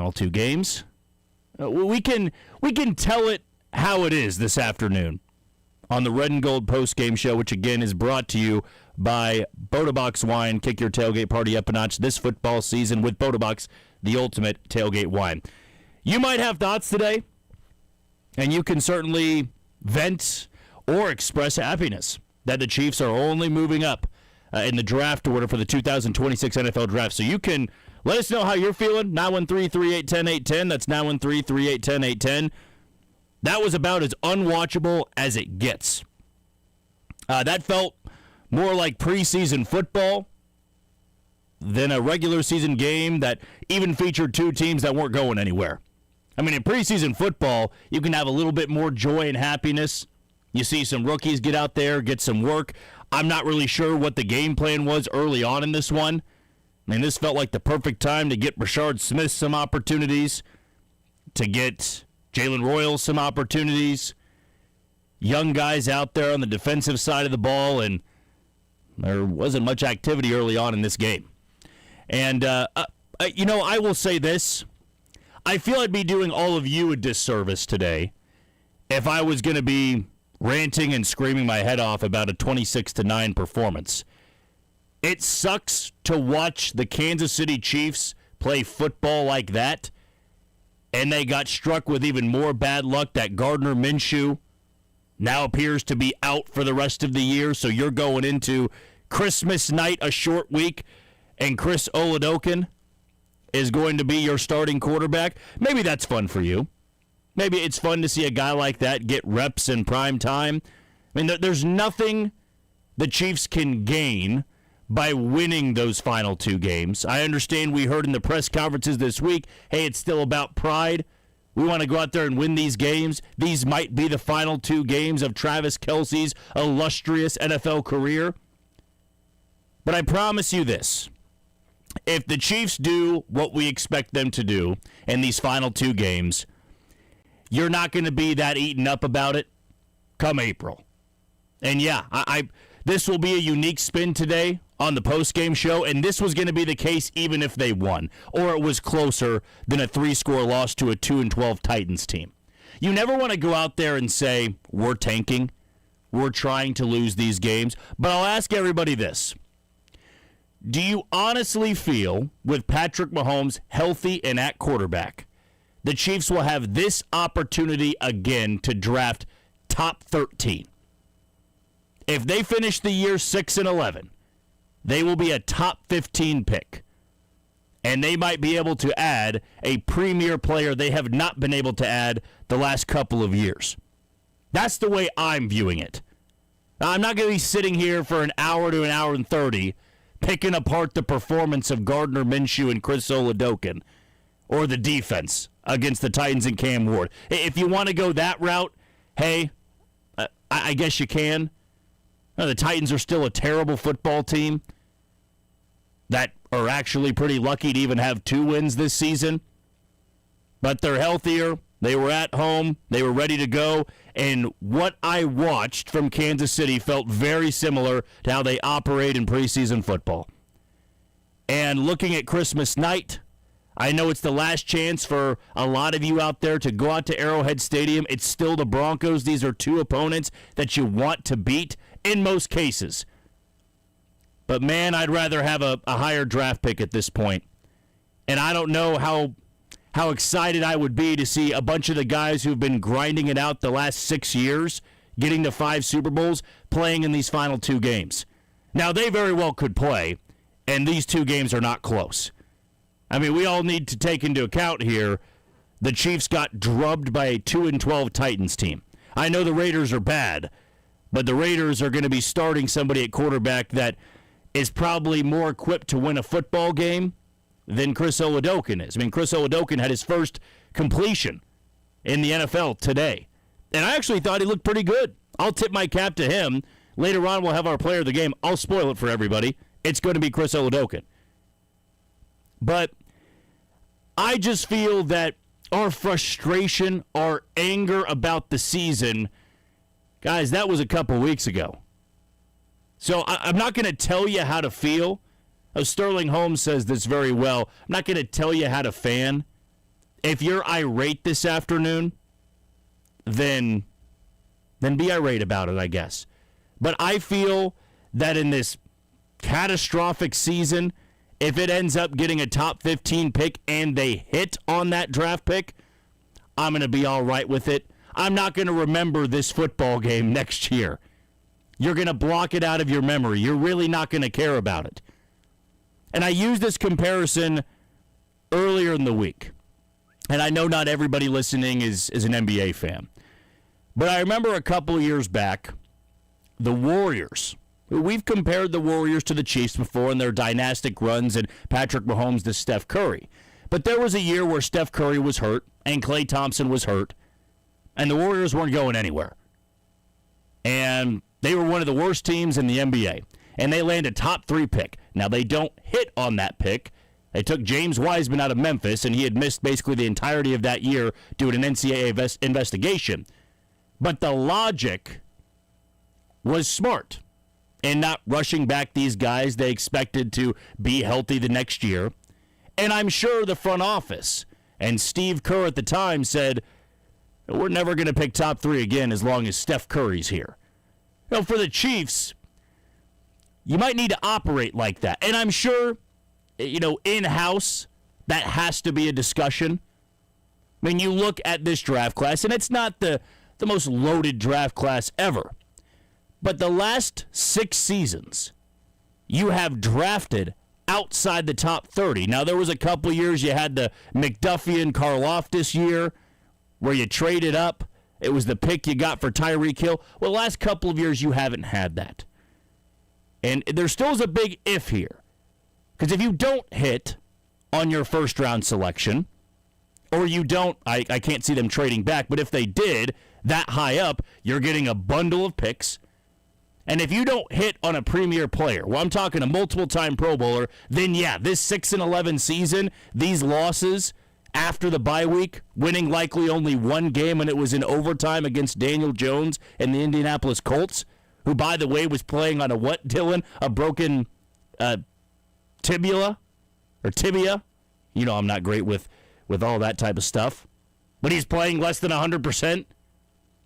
final two games. We can tell it how it is this afternoon on the Red and Gold Postgame Show, which again is brought to you by Boda Wine. Kick your tailgate party up a notch this football season with Boda, the ultimate tailgate wine. You might have thoughts today, and you can certainly vent or express happiness that the Chiefs are only moving up in the draft order for the 2026 NFL Draft. So you can let us know how you're feeling. 913-381-0810. That's 913-381-0810. That was about as unwatchable as it gets. That felt more like preseason football than a regular season game that even featured two teams that weren't going anywhere. I mean, in preseason football, you can have a little bit more joy and happiness. You see some rookies get out there, get some work. I'm not really sure what the game plan was early on in this one. I mean, this felt like the perfect time to get Rashard Smith some opportunities, to get Jalen Royals some opportunities, young guys out there on the defensive side of the ball, and there wasn't much activity early on in this game. And, I will say this. I feel I'd be doing all of you a disservice today if I was going to be ranting and screaming my head off about a 26-9 performance. It sucks to watch the Kansas City Chiefs play football like that, and they got struck with even more bad luck that Gardner Minshew now appears to be out for the rest of the year, so you're going into Christmas night, a short week, and Chris Oladokun is going to be your starting quarterback. Maybe that's fun for you. Maybe it's fun to see a guy like that get reps in prime time. I mean, there's nothing the Chiefs can gain by winning those final two games. I understand we heard in the press conferences this week, hey, it's still about pride. We want to go out there and win these games. These might be the final two games of Travis Kelce's illustrious NFL career. But I promise you this. If the Chiefs do what we expect them to do in these final two games, you're not going to be that eaten up about it come April. And yeah, this will be a unique spin today on the postgame show, and this was going to be the case even if they won, or it was closer than a 3-score loss to a 2-12 Titans team. You never want to go out there and say, we're tanking, we're trying to lose these games, but I'll ask everybody this. Do you honestly feel, with Patrick Mahomes healthy and at quarterback, the Chiefs will have this opportunity again to draft top 13? If they finish the year 6-11, they will be a top 15 pick. And they might be able to add a premier player they have not been able to add the last couple of years. That's the way I'm viewing it. Now, I'm not going to be sitting here for an hour to an hour and 30 picking apart the performance of Gardner Minshew and Chris Oladokun or the defense against the Titans and Cam Ward. If you want to go that route, hey, I guess you can. The Titans are still a terrible football team that are actually pretty lucky to even have 2 wins this season. But they're healthier. They were at home. They were ready to go. And what I watched from Kansas City felt very similar to how they operate in preseason football. And looking at Christmas night, I know it's the last chance for a lot of you out there to go out to Arrowhead Stadium. It's still the Broncos. These are 2 opponents that you want to beat in most cases. But, man, I'd rather have a higher draft pick at this point. And I don't know how excited I would be to see a bunch of the guys who've been grinding it out the last 6 years, getting to 5 Super Bowls, playing in these final 2 games. Now, they very well could play, and these 2 games are not close. I mean, we all need to take into account here the Chiefs got drubbed by a 2-12 Titans team. I know the Raiders are bad, but the Raiders are going to be starting somebody at quarterback that is probably more equipped to win a football game than Chris Oladokun is. I mean, Chris Oladokun had his first completion in the NFL today. And I actually thought he looked pretty good. I'll tip my cap to him. Later on, we'll have our player of the game. I'll spoil it for everybody. It's going to be Chris Oladokun. But I just feel that our frustration, our anger about the season, guys, that was a couple weeks ago. So I'm not going to tell you how to feel. Sterling Holmes says this very well. I'm not going to tell you how to fan. If you're irate this afternoon, then be irate about it, I guess. But I feel that in this catastrophic season, if it ends up getting a top 15 pick and they hit on that draft pick, I'm going to be all right with it. I'm not going to remember this football game next year. You're going to block it out of your memory. You're really not going to care about it. And I used this comparison earlier in the week. And I know not everybody listening is an NBA fan. But I remember a couple of years back, the Warriors. We've compared the Warriors to the Chiefs before in their dynastic runs and Patrick Mahomes to Steph Curry. But there was a year where Steph Curry was hurt and Klay Thompson was hurt, and the Warriors weren't going anywhere. And they were one of the worst teams in the NBA, and they land a top 3 pick. Now, they don't hit on that pick. They took James Wiseman out of Memphis, and he had missed basically the entirety of that year due to an NCAA investigation. But the logic was smart in not rushing back these guys they expected to be healthy the next year. And I'm sure the front office and Steve Kerr at the time said, we're never going to pick top 3 again as long as Steph Curry's here. You know, for the Chiefs, you might need to operate like that. And I'm sure, in-house, that has to be a discussion. I mean, you look at this draft class, and it's not the most loaded draft class ever. But the last 6 seasons, you have drafted outside the top 30. Now, there was a couple years you had the McDuffie and Karlaftis year where you traded up. It was the pick you got for Tyreek Hill. Well, the last couple of years, you haven't had that. And there still is a big if here. Because if you don't hit on your first-round selection, or you don't, I can't see them trading back, but if they did, that high up, you're getting a bundle of picks. And if you don't hit on a premier player, well, I'm talking a multiple-time Pro Bowler, then yeah, this 6-11 season, these losses after the bye week, winning likely only 1 game, and it was in overtime against Daniel Jones and the Indianapolis Colts, who, by the way, was playing on a what, Dylan? A broken tibia? You know I'm not great with all that type of stuff. But he's playing less than 100%.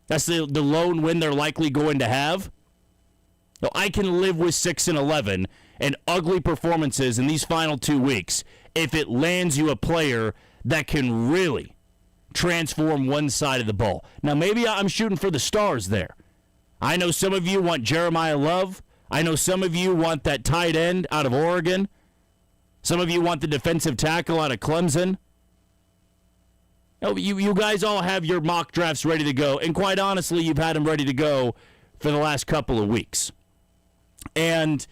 That's the lone win they're likely going to have. Now, I can live with 6-11 and ugly performances in these final 2 weeks if it lands you a player that can really transform one side of the ball. Now, maybe I'm shooting for the stars there. I know some of you want Jeremiah Love. I know some of you want that tight end out of Oregon. Some of you want the defensive tackle out of Clemson. You guys all have your mock drafts ready to go, and quite honestly, you've had them ready to go for the last couple of weeks. And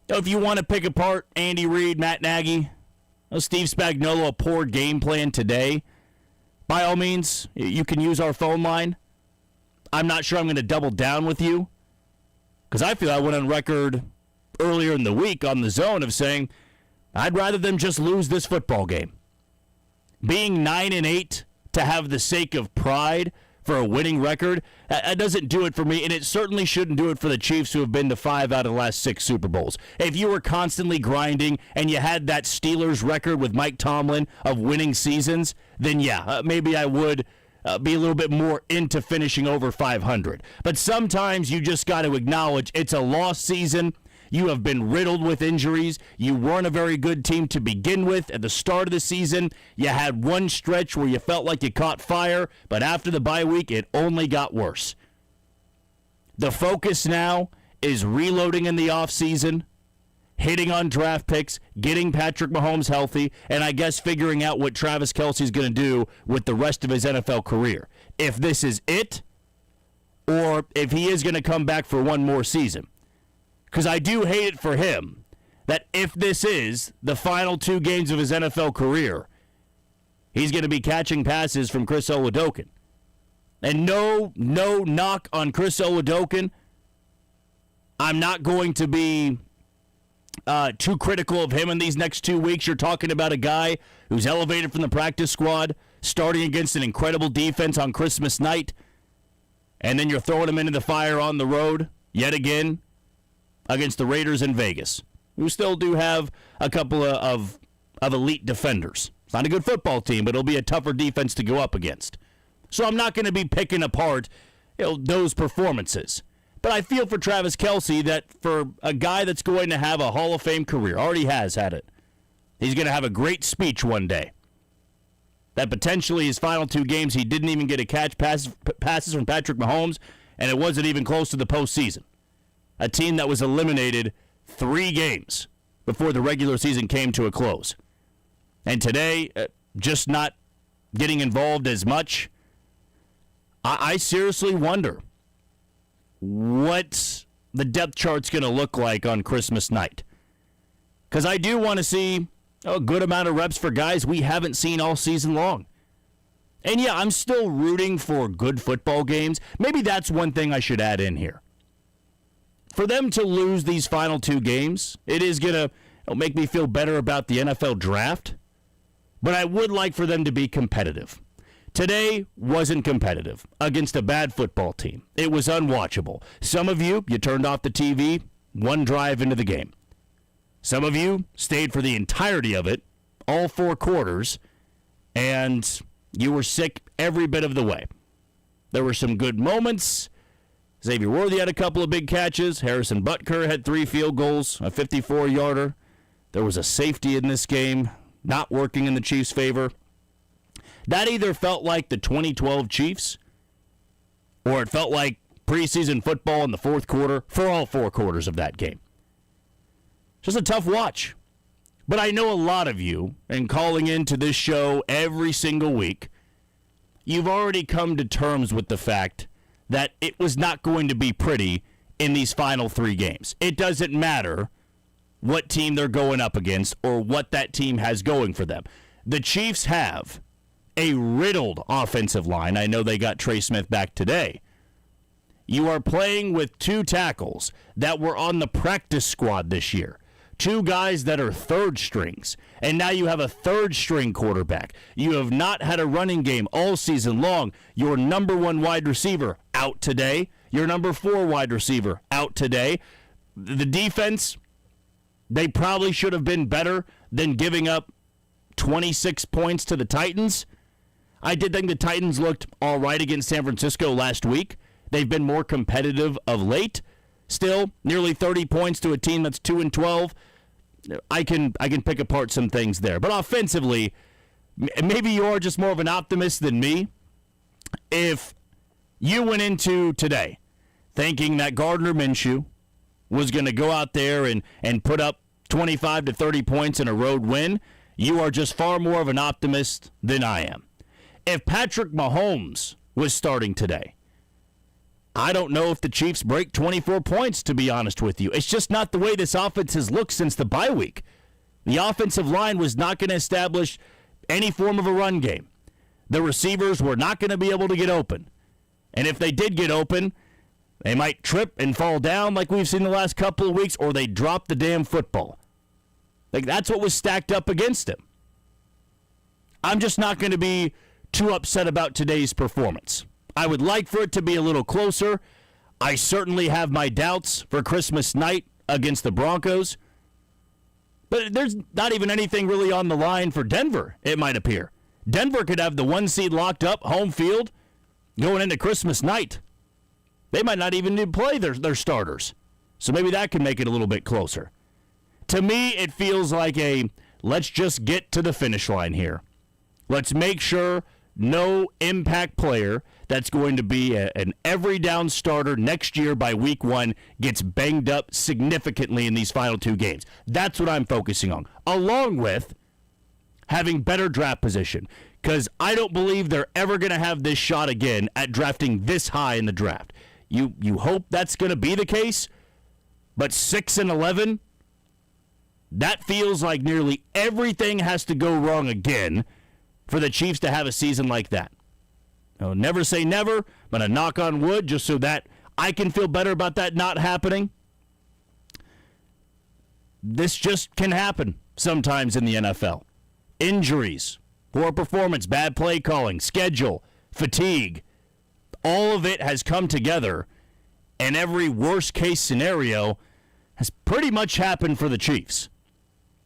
if you want to pick apart Andy Reid, Matt Nagy, Steve Spagnuolo, a poor game plan today, by all means, you can use our phone line. I'm not sure I'm going to double down with you, because I feel I went on record earlier in the week on the Zone of saying I'd rather them just lose this football game. Being 9-8 to have the sake of pride for a winning record, that doesn't do it for me, and it certainly shouldn't do it for the Chiefs, who have been to 5 out of the last 6 Super Bowls. If you were constantly grinding and you had that Steelers record with Mike Tomlin of winning seasons, then yeah, maybe I would be a little bit more into finishing over 500. But sometimes you just got to acknowledge it's a lost season. You have been riddled with injuries. You weren't a very good team to begin with at the start of the season. You had one stretch where you felt like you caught fire, but after the bye week, it only got worse. The focus now is reloading in the offseason, hitting on draft picks, getting Patrick Mahomes healthy, and I guess figuring out what Travis Kelce's going to do with the rest of his NFL career. If this is it, or if he is going to come back for one more season. Because I do hate it for him that if this is the final 2 games of his NFL career, he's going to be catching passes from Chris Oladokun. And no knock on Chris Oladokun. I'm not going to be too critical of him in these next 2 weeks. You're talking about a guy who's elevated from the practice squad, starting against an incredible defense on Christmas night, and then you're throwing him into the fire on the road yet again against the Raiders in Vegas, who still do have a couple of elite defenders. not a good football team, but it'll be a tougher defense to go up against. So I'm not going to be picking apart those performances. But I feel for Travis Kelce that for a guy that's going to have a Hall of Fame career, already has had it, he's going to have a great speech one day. That potentially his final 2 games, he didn't even get a catch passes from Patrick Mahomes, and it wasn't even close to the postseason. A team that was eliminated 3 games before the regular season came to a close. And today, just not getting involved as much. I seriously wonder what the depth chart's going to look like on Christmas night. Because I do want to see a good amount of reps for guys we haven't seen all season long. And yeah, I'm still rooting for good football games. Maybe that's one thing I should add in here. For them to lose these final 2 games, it is going to make me feel better about the NFL draft. But I would like for them to be competitive. Today wasn't competitive against a bad football team. It was unwatchable. Some of you turned off the TV 1 drive into the game. Some of you stayed for the entirety of it, all 4 quarters, and you were sick every bit of the way. There were some good moments. Xavier Worthy had a couple of big catches. Harrison Butker had 3 field goals, a 54-yarder. There was a safety in this game, not working in the Chiefs' favor. That either felt like the 2012 Chiefs, or it felt like preseason football in the 4th quarter for all 4 quarters of that game. Just a tough watch. But I know a lot of you, and calling into this show every single week, you've already come to terms with the fact that it was not going to be pretty in these final 3 games. It doesn't matter what team they're going up against or what that team has going for them. The Chiefs have a riddled offensive line. I know they got Trey Smith back today. You are playing with 2 tackles that were on the practice squad this year. 2 guys that are 3rd strings. And now you have a 3rd string quarterback. You have not had a running game all season long. Your number 1 wide receiver out today. Your number 4 wide receiver out today. The defense, they probably should have been better than giving up 26 points to the Titans. I did think the Titans looked all right against San Francisco last week. They've been more competitive of late. Still, nearly 30 points to a team that's 2-12. I can pick apart some things there. But offensively, maybe you're just more of an optimist than me. If you went into today thinking that Gardner Minshew was going to go out there and put up 25 to 30 points in a road win, you are just far more of an optimist than I am. If Patrick Mahomes was starting today, I don't know if the Chiefs break 24 points, to be honest with you. It's just not the way this offense has looked since the bye week. The offensive line was not going to establish any form of a run game. The receivers were not going to be able to get open. And if they did get open, they might trip and fall down like we've seen the last couple of weeks, or they drop the damn football. Like, that's what was stacked up against him. I'm just not going to be too upset about today's performance. I would like for it to be a little closer. I certainly have my doubts for Christmas night against the Broncos. But there's not even anything really on the line for Denver, it might appear. Denver could have the 1 seed locked up, home field, going into Christmas night. They might not even need to play their starters. So maybe that can make it a little bit closer. To me, it feels like let's just get to the finish line here. Let's make sure no impact player that's going to be an every down starter next year by week 1 gets banged up significantly in these final 2 games. That's what I'm focusing on, along with having better draft position, because I don't believe they're ever going to have this shot again at drafting this high in the draft. You hope that's going to be the case, but 6-11, that feels like nearly everything has to go wrong again for the Chiefs to have a season like that. I'll never say never, but a knock on wood just so that I can feel better about that not happening. This just can happen sometimes in the NFL. Injuries, poor performance, bad play calling, schedule, fatigue. All of it has come together, and every worst-case scenario has pretty much happened for the Chiefs.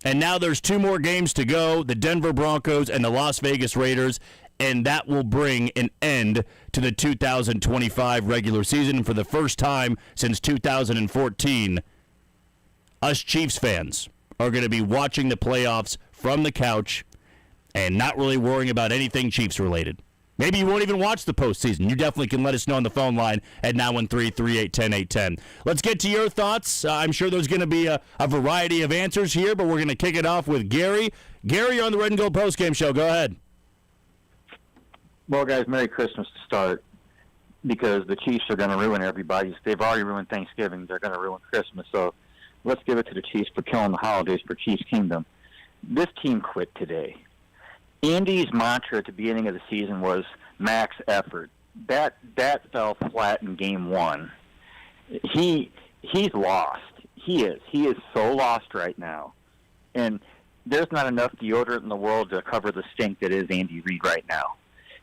And now there's 2 more games to go, the Denver Broncos and the Las Vegas Raiders, and that will bring an end to the 2025 regular season. And for the first time since 2014, us Chiefs fans are going to be watching the playoffs from the couch and not really worrying about anything Chiefs related. Maybe you won't even watch the postseason. You definitely can let us know on the phone line at 913-381-0810. Let's get to your thoughts. I'm sure there's going to be a variety of answers here, but we're going to kick it off with Gary. Gary, you're on the Red and Gold Postgame Show. Go ahead. Well, guys, Merry Christmas to start, because the Chiefs are going to ruin everybody. They've already ruined Thanksgiving. They're going to ruin Christmas. So let's give it to the Chiefs for killing the holidays for Chiefs Kingdom. This team quit today. Andy's mantra at the beginning of the season was max effort. That fell flat in game 1. He's lost. He is so lost right now. And there's not enough deodorant in the world to cover the stink that is Andy Reid right now.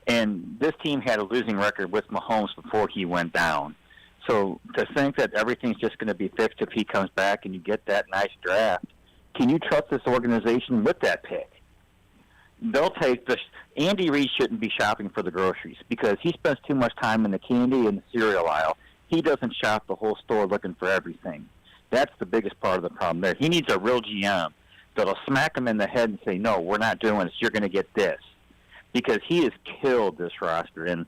And this team had a losing record with Mahomes before he went down. So to think that everything's just going to be fixed if he comes back and you get that nice draft, can you trust this organization with that pick? They'll take this. Andy Reid shouldn't be shopping for the groceries because he spends too much time in the candy and the cereal aisle. He doesn't shop the whole store looking for everything. That's the biggest part of the problem there. He needs a real GM that'll smack him in the head and say, no, we're not doing this. You're going to get this. Because he has killed this roster. And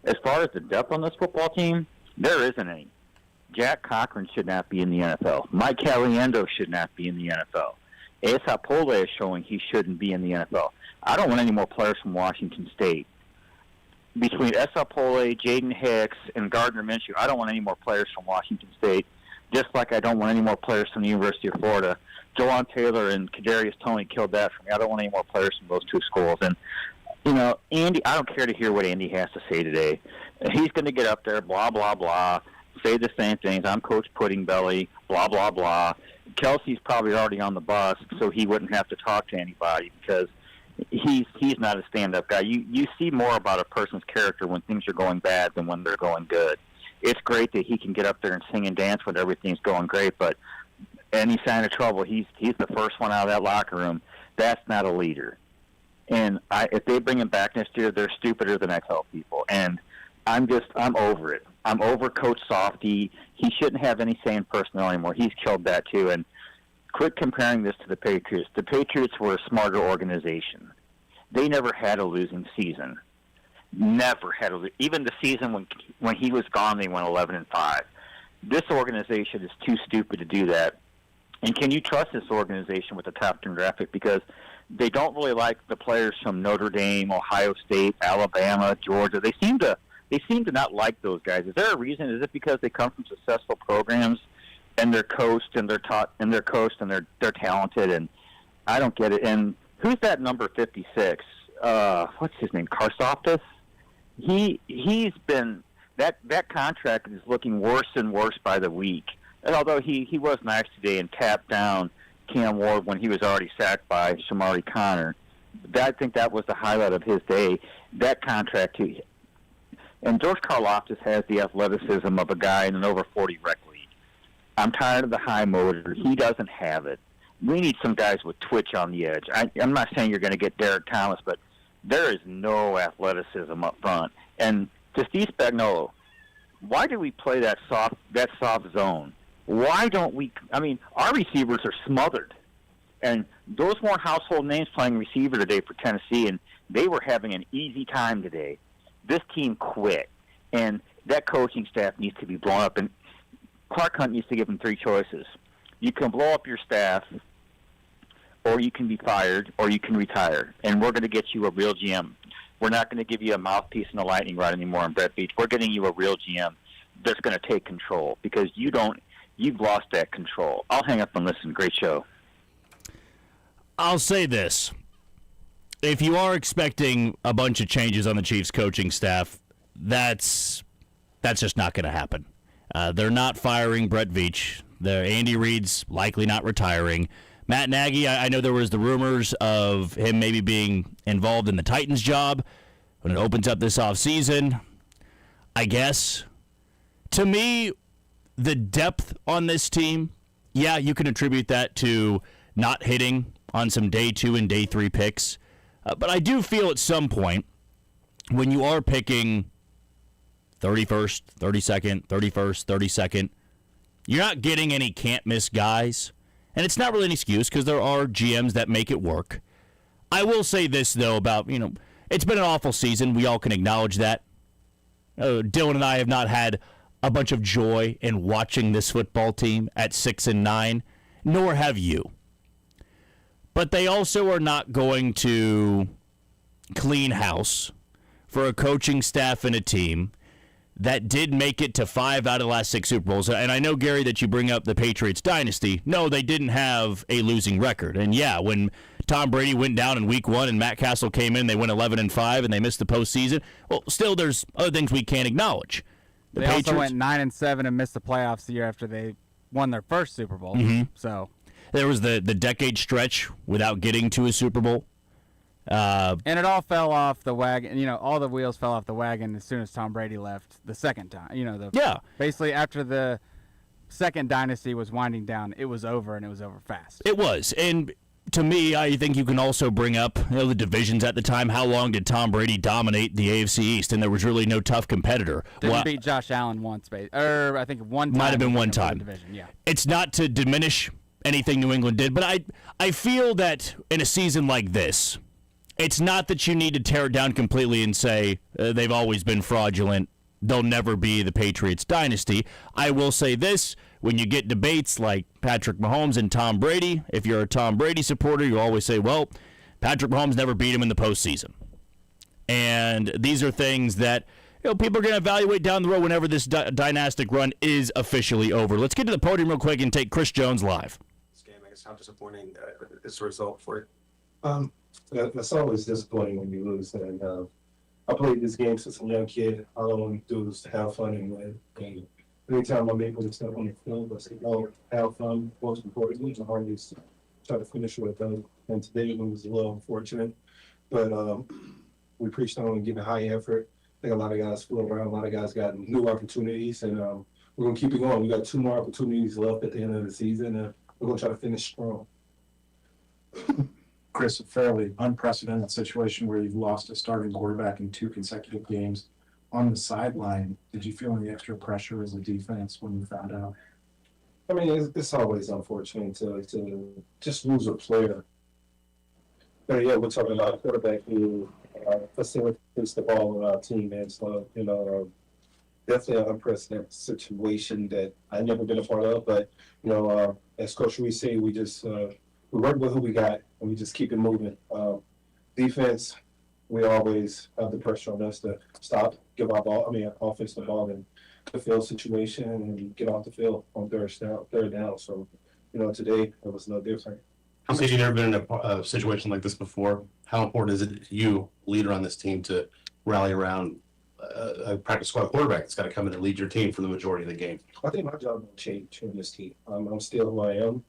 as far as the depth on this football team, there isn't any. Jack Cochran should not be in the NFL. Mike Caliendo should not be in the NFL. Asa Pole is showing he shouldn't be in the NFL. I don't want any more players from Washington State. Between Asa Pole, Jaden Hicks, and Gardner Minshew, I don't want any more players from Washington State, just like I don't want any more players from the University of Florida. Jawan Taylor and Kadarius Toney killed that for me. I don't want any more players from those 2 schools. And, you know, Andy, I don't care to hear what Andy has to say today. He's going to get up there, blah, blah, blah, say the same things. I'm Coach Pudding Belly, blah, blah, blah. Kelsey's probably already on the bus, so he wouldn't have to talk to anybody because he's not a stand-up guy. You see more about a person's character when things are going bad than when they're going good. It's great that he can get up there and sing and dance when everything's going great, but any sign of trouble, he's the first one out of that locker room. That's not a leader. And if they bring him back next year, they're stupider than I tell people. And I'm over it. I'm over Coach Softy. He shouldn't have any say in personnel anymore. He's killed that too. And quit comparing this to the Patriots. The Patriots were a smarter organization. They never had a losing season. Never had even the season when he was gone, they went 11-5. This organization is too stupid to do that. And can you trust this organization with the top demographic? Because they don't really like the players from Notre Dame, Ohio State, Alabama, Georgia. They seem to not like those guys. Is there a reason? Is it because they come from successful programs and they're coached and they're taught and they're coached and they're talented? And I don't get it. And who's that number 56? What's his name? Karsoftis? He's been that contract is looking worse and worse by the week. And although he was nice today and tapped down Cam Ward when he was already sacked by Shamari Connor, I think that was the highlight of his day. That contract too. And George Karlaftis has the athleticism of a guy in an over 40 rec league. I'm tired of the high motor. He doesn't have it. We need some guys with twitch on the edge. I'm not saying you're going to get Derek Thomas, but there is no athleticism up front. And to Steve Spagnuolo, why do we play that soft zone? Why don't we? I mean, our receivers are smothered. And those weren't household names playing receiver today for Tennessee, and they were having an easy time today. This team quit, and that coaching staff needs to be blown up. And Clark Hunt needs to give them 3 choices. You can blow up your staff, or you can be fired, or you can retire. And we're going to get you a real GM. We're not going to give you a mouthpiece and a lightning rod anymore on Brett Beach. We're getting you a real GM that's going to take control because you've lost that control. I'll hang up and listen. Great show. I'll say this. If you are expecting a bunch of changes on the Chiefs coaching staff, that's just not going to happen. They're not firing Brett Veach. Andy Reid's likely not retiring. Matt Nagy, I know there was the rumors of him maybe being involved in the Titans job when it opens up this offseason. I guess. To me, the depth on this team, yeah, you can attribute that to not hitting on some day 2 and day 3 picks. But I do feel at some point when you are picking 31st, 32nd, 31st, 32nd, you're not getting any can't-miss guys. And it's not really an excuse because there are GMs that make it work. I will say this, though, about, it's been an awful season. We all can acknowledge that. Dylan and I have not had a bunch of joy in watching this football team at 6-9, nor have you. But they also are not going to clean house for a coaching staff and a team that did make it to 5 out of the last 6 Super Bowls. And I know, Gary, that you bring up the Patriots dynasty. No, they didn't have a losing record. And yeah, when Tom Brady went down in week 1 and Matt Castle came in, they went 11-5 and they missed the postseason. Well, still, there's other things we can't acknowledge. They also went 9-7 and missed the playoffs the year after they won their first Super Bowl. Mm-hmm. So there was the decade stretch without getting to a Super Bowl. And it all fell off the wagon. All the wheels fell off the wagon as soon as Tom Brady left the second time. Basically, after the second dynasty was winding down, it was over, and it was over fast. It was. And to me, I think you can also bring up the divisions at the time. How long did Tom Brady dominate the AFC East? And there was really no tough competitor. Didn't beat Josh Allen once, or I think one time. Might have been one time. Division, yeah. It's not to diminish anything New England did, but I feel that in a season like this, it's not that you need to tear it down completely and say they've always been fraudulent. They'll never be the Patriots dynasty. I will say this, when you get debates like Patrick Mahomes and Tom Brady, if you're a Tom Brady supporter, you always say, well, Patrick Mahomes never beat him in the postseason. And these are things that people are going to evaluate down the road whenever this dynastic run is officially over. Let's get to the podium real quick and take Chris Jones live. This game, I guess, how disappointing is the result for you? It's always disappointing when you lose. And I played this game since a young kid. All I want to do is to have fun and win. And anytime I'm able to step on the field, I say, have fun. Most importantly, the hard is try to finish what I've done. And today it was a little unfortunate. But we preached on giving high effort. I think a lot of guys flew around. A lot of guys got new opportunities. And we're going to keep it going. We got 2 more opportunities left at the end of the season. And we're going to try to finish strong. Chris, a fairly unprecedented situation where you've lost a starting quarterback in 2 consecutive games. On the sideline, did you feel any extra pressure as a defense when you found out? I mean, it's always unfortunate to just lose a player. But yeah, we're talking about a quarterback who facilitates the ball on our team. And so, definitely an unprecedented situation that I've never been a part of. But, as Coach Reid say, we just we work with who we got, and we just keep it moving. Defense, we always have the pressure on us to stop, give our offense the ball in the field situation and get off the field on third down. So, today it was no different. How much have you never been in a situation like this before? How important is it you, leader on this team, to rally around a practice squad quarterback that's got to come in and lead your team for the majority of the game? I think my job will change in this team. I'm still who I am.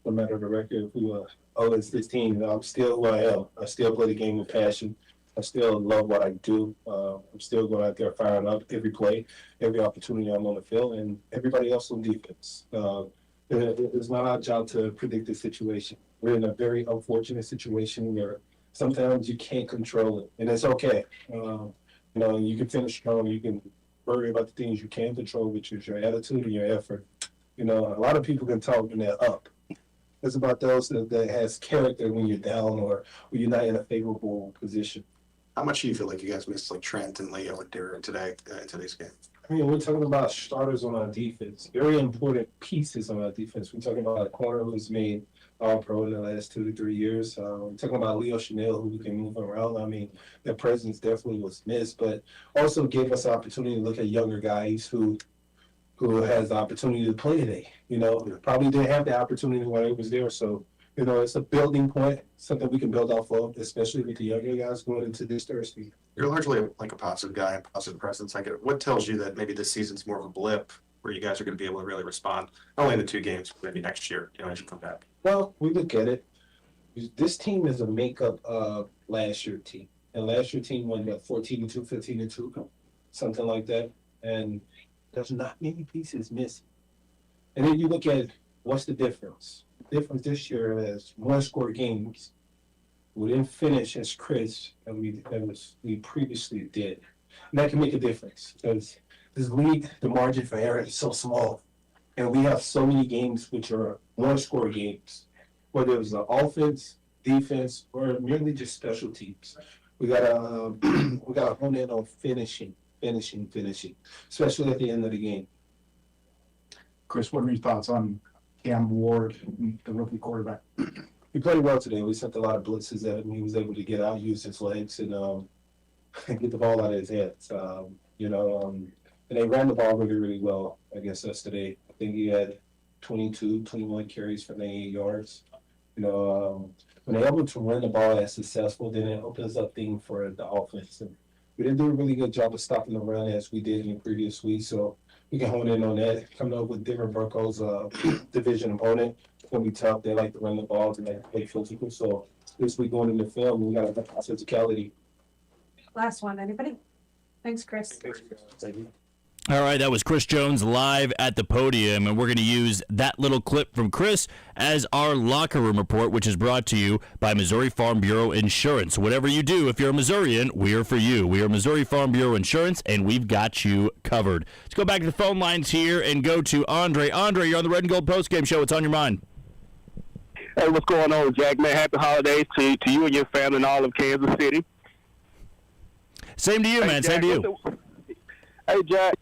No matter the record, who it's this team, I'm still who I am. I still play the game with passion. I still love what I do. I'm still going out there firing up every play, every opportunity I'm on the field, and everybody else on defense. It's not our job to predict the situation. We're in a very unfortunate situation where sometimes you can't control it, and it's okay. You can finish strong. You can worry about the things you can control, which is your attitude and your effort. A lot of people can talk when they're up. It's about those that has character when you're down or when you're not in a favorable position. How much do you feel like you guys missed, like Trent and Leo and Derrick today in today's game? I mean, we're talking about starters on our defense, very important pieces on our defense. We're talking about a corner who's made All-Pro in the last 2 to 3 years. We're talking about Leo Chanel, who can move around. I mean, their presence definitely was missed, but also gave us an opportunity to look at younger guys who has the opportunity to play today. Probably didn't have the opportunity while he was there. So, it's a building point, something we can build off of, especially with the younger guys going into this Thursday. You're largely like a positive guy, a positive presence. What tells you that maybe this season's more of a blip where you guys are going to be able to really respond, not only in the 2 games, but maybe next year, as you come back? Well, we look at it. This team is a makeup of last year's team. And last year's team won 14-2, 15-2, something like that. And there's not many pieces missing. And then you look at what's the difference? The difference this year is one-score games. We didn't finish as Chris and we previously did. And that can make a difference because this league, the margin for error is so small. And we have so many games which are one-score games, whether it was the offense, defense, or merely just special teams. We gotta hone in on finishing, especially at the end of the game. Chris, what are your thoughts on Cam Ward, the rookie quarterback? He played well today. We sent a lot of blitzes at him. He was able to get out, use his legs, and get the ball out of his hands. And they ran the ball really, really well against us today. I think he had 21 carries for 98 yards. When they're able to run the ball as successful, then it opens up things for the offense. And we didn't do a really good job of stopping the run as we did in the previous week, so we can hone in on that. Coming up with Denver Broncos division opponent, it's going to be tough. They like to run the ball and they like to play physical. So this week going in the film, we got to have physicality. Last one, anybody? Thanks, Chris. Thank you. All right, that was Chris Jones live at the podium, and we're going to use that little clip from Chris as our locker room report, which is brought to you by Missouri Farm Bureau Insurance. Whatever you do, if you're a Missourian, we are for you. We are Missouri Farm Bureau Insurance, and we've got you covered. Let's go back to the phone lines here and go to Andre. Andre, you're on the Red and Gold Postgame Show. What's on your mind? Hey, what's going on, Jack, man? Happy holidays to you and your family and all of Kansas City. Same to you, man. Jack, same to you. Hey, Jack.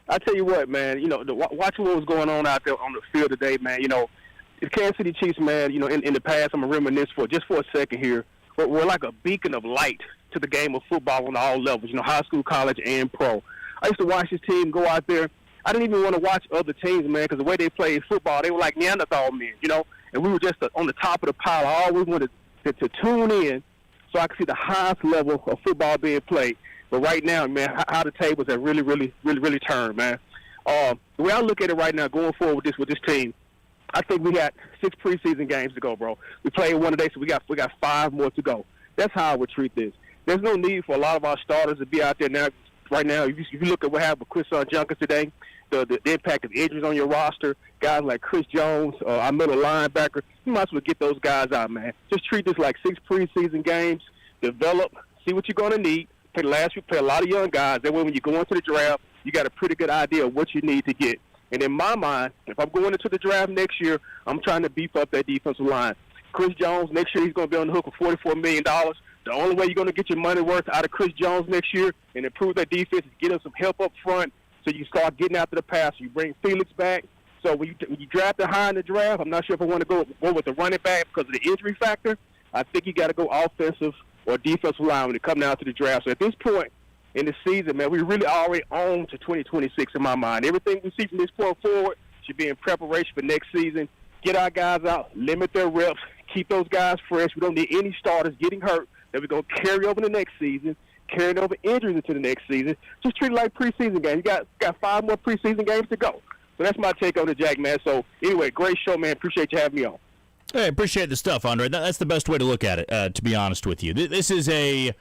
I tell you what, man, watching what was going on out there on the field today, man, the Kansas City Chiefs, man, in the past, I'm going to reminisce for a second here, we're like a beacon of light to the game of football on all levels, high school, college, and pro. I used to watch this team go out there. I didn't even want to watch other teams, man, because the way they played football, they were like Neanderthal men, and we were just on the top of the pile. I always wanted to tune in so I could see the highest level of football being played. But right now, man, how the tables have really, really, really, really turned, man. The way I look at it right now, going forward with this team, I think we got 6 preseason games to go, bro. We played one today, so we got 5 more to go. That's how I would treat this. There's no need for a lot of our starters to be out there now. Right now, if you look at what happened with Chris Junkins today, the impact of injuries on your roster, guys like Chris Jones, our middle linebacker, you might as well get those guys out, man. Just treat this like 6 preseason games, develop, see what you're going to need. Play a lot of young guys. That way when you go into the draft, you got a pretty good idea of what you need to get. And in my mind, if I'm going into the draft next year, I'm trying to beef up that defensive line. Chris Jones, next year he's going to be on the hook for $44 million. The only way you're going to get your money worth out of Chris Jones next year and improve that defense is get him some help up front so you start getting after the pass. You bring Felix back. So when you draft it high in the draft, I'm not sure if I want to go with the running back because of the injury factor. I think you got to go offensive or defensive line when it comes down to the draft. So at this point in the season, man, we really already on to 2026 in my mind. Everything we see from this point forward should be in preparation for next season. Get our guys out, limit their reps, keep those guys fresh. We don't need any starters getting hurt that we're going to carry over the next season, carrying over injuries into the next season. Just treat it like preseason games. You got 5 more preseason games to go. So that's my take on the Jack, man. So anyway, great show, man. Appreciate you having me on. Hey, appreciate the stuff, Andre. That's the best way to look at it, to be honest with you. This is a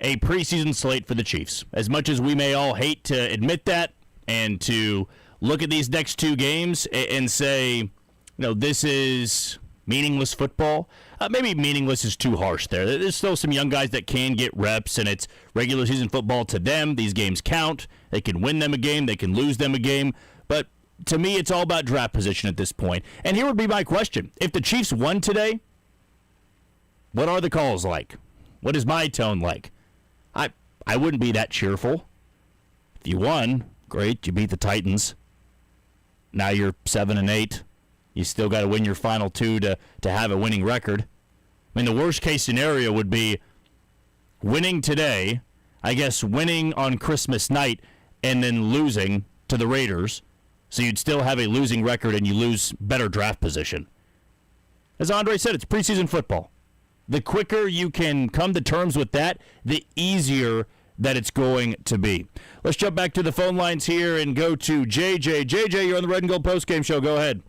preseason slate for the Chiefs. As much as we may all hate to admit that and to look at these next 2 games and say, this is meaningless football. Maybe meaningless is too harsh there. There's still some young guys that can get reps, and it's regular season football to them. These games count. They can win them a game. They can lose them a game. But to me, it's all about draft position at this point. And here would be my question. If the Chiefs won today, what are the calls like? What is my tone like? I wouldn't be that cheerful. If you won, great. You beat the Titans. Now you're 7-8. You still got to win your final 2 to have a winning record. I mean, the worst-case scenario would be winning today, I guess winning on Christmas night, and then losing to the Raiders. So you'd still have a losing record and you lose better draft position. As Andre said, it's preseason football. The quicker you can come to terms with that, the easier that it's going to be. Let's jump back to the phone lines here and go to JJ. JJ, you're on the Red and Gold Postgame Show. Go ahead.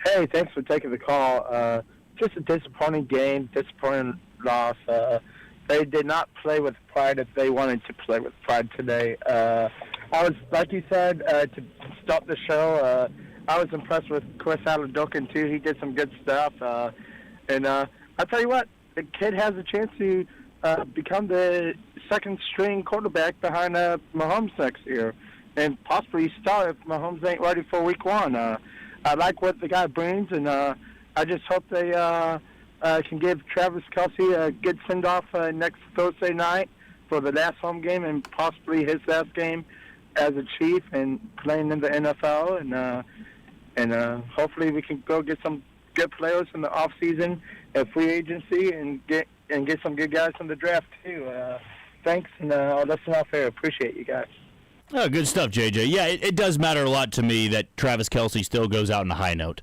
Hey, thanks for taking the call. Just a disappointing game, disappointing loss. They did not play with pride if they wanted to play with pride today. I was, like you said, to stop the show, I was impressed with Chris Aladokin too. He did some good stuff, and I'll tell you what, the kid has a chance to become the second string quarterback behind Mahomes next year, and possibly start if Mahomes ain't ready for Week 1. I like what the guy brings, and I just hope they can give Travis Kelce a good send-off next Thursday night for the last home game and possibly his last game as a Chief and playing in the NFL. And hopefully we can go get some good players in the offseason at free agency and get some good guys in the draft too. Thanks, and I'll listen off here. Appreciate you guys. Oh, good stuff, JJ. Yeah, it does matter a lot to me that Travis Kelce still goes out on a high note.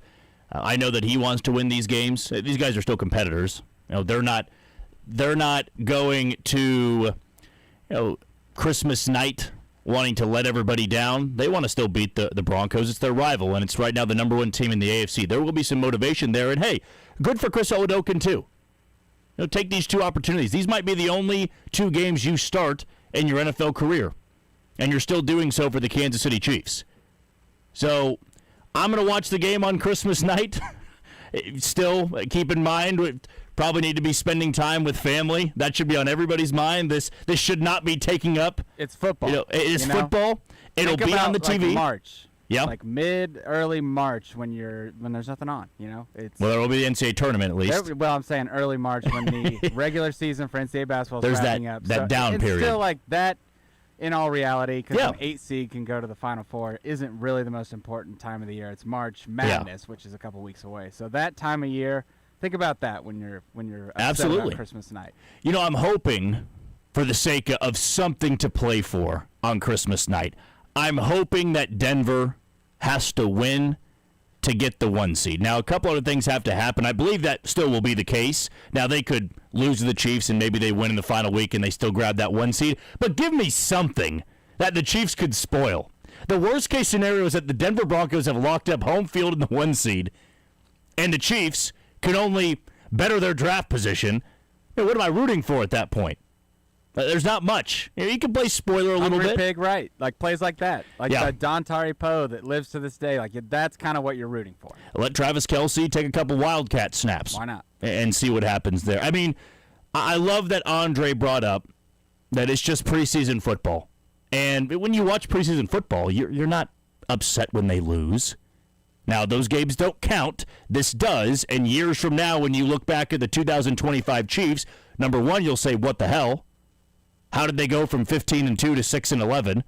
I know that he wants to win these games. These guys are still competitors. They're not going to Christmas night wanting to let everybody down. They want to still beat the Broncos. It's their rival, and it's right now the number one team in the AFC. There will be some motivation there, and hey, good for Chris Oladokin too. Take these two opportunities. These might be the only two games you start in your NFL career, and you're still doing so for the Kansas City Chiefs. So I'm going to watch the game on Christmas night. Still, keep in mind, we probably need to be spending time with family. That should be on everybody's mind. This should not be taking up. It's football. It's football. It'll be on the TV. Like March. Yeah. Like early March when there's nothing on. It's there will be the NCAA tournament at least. I'm saying early March when the regular season for NCAA basketball is wrapping up. That down period. It's still like that. In all reality, because an 8 seed can go to the Final Four, isn't really the most important time of the year. It's March Madness, which is a couple weeks away. So that time of year, think about that when you're absolutely on Christmas night. I'm hoping, for the sake of something to play for on Christmas night, I'm hoping that Denver has to win to get the 1 seed. Now, a couple other things have to happen. I believe that still will be the case. Now, they could lose to the Chiefs, and maybe they win in the final week, and they still grab that 1 seed. But give me something that the Chiefs could spoil. The worst-case scenario is that the Denver Broncos have locked up home field in the 1 seed, and the Chiefs can only better their draft position. What am I rooting for at that point? There's not much. You can play spoiler a little bit. Pig, right? Like plays like that. Like Don Tari Poe that lives to this day. Like that's kind of what you're rooting for. Let Travis Kelce take a couple Wildcat snaps. Why not? And see what happens there. I mean, I love that Andre brought up that it's just preseason football. And when you watch preseason football, you're not upset when they lose. Now, those games don't count. This does. And years from now, when you look back at the 2025 Chiefs, number one, you'll say, what the hell? How did they go from 15-2 to 6-11?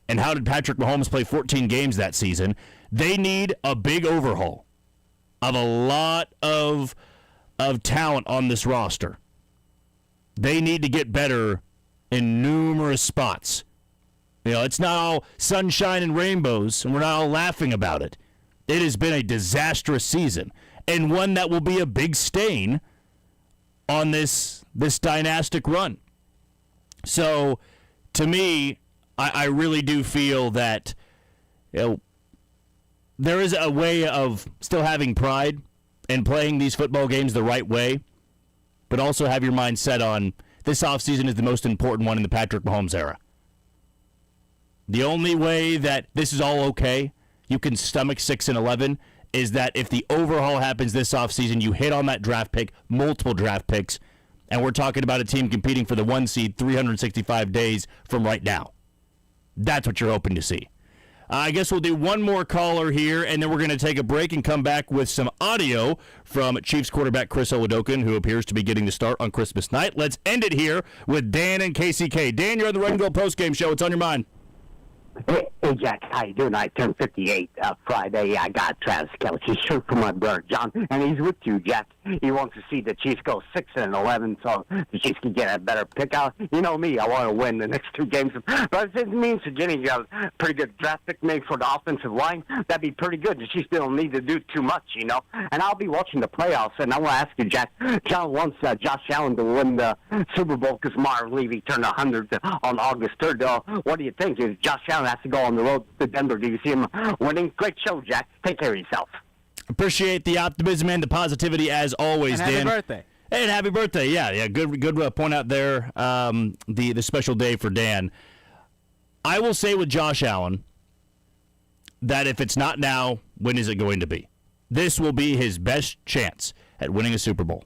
And how did Patrick Mahomes play 14 games that season? They need a big overhaul of a lot of talent on this roster. They need to get better in numerous spots. It's not all sunshine and rainbows, and we're not all laughing about it. It has been a disastrous season, and one that will be a big stain on this dynastic run. So, to me, I really do feel that there is a way of still having pride and playing these football games the right way, but also have your mind set on this offseason is the most important one in the Patrick Mahomes era. The only way that this is all okay, you can stomach 6-11, is that if the overhaul happens this offseason, you hit on that draft pick, multiple draft picks, and we're talking about a team competing for the 1 seed 365 days from right now. That's what you're hoping to see. I guess we'll do one more caller here, and then we're going to take a break and come back with some audio from Chiefs quarterback Chris Oladokin, who appears to be getting the start on Christmas night. Let's end it here with Dan and KCK. Dan, you're on the Red and Gold Postgame Show. What's on your mind? Hey, Jack, how you doing? I turned 58 Friday. I got Travis Kelce shirt from my brother John, and he's with you, Jack. He wants to see the Chiefs go 6-11, so the Chiefs can get a better pick out. You know me, I want to win the next 2 games. But it means that Jenny got a pretty good draft pick made for the offensive line. That'd be pretty good. The Chiefs don't need to do too much, And I'll be watching the playoffs, and I want to ask you, Jack. John wants Josh Allen to win the Super Bowl because Marv Levy turned 100 on August 3rd. What do you think? Is Josh Allen has to go on the road to Denver? Do you see him winning? Great show, Jack. Take care of yourself. Appreciate the optimism and the positivity as always, and Dan. Happy birthday. Hey, and happy birthday. Yeah, good point out there, the special day for Dan. I will say with Josh Allen, that if it's not now, when is it going to be? This will be his best chance at winning a Super Bowl.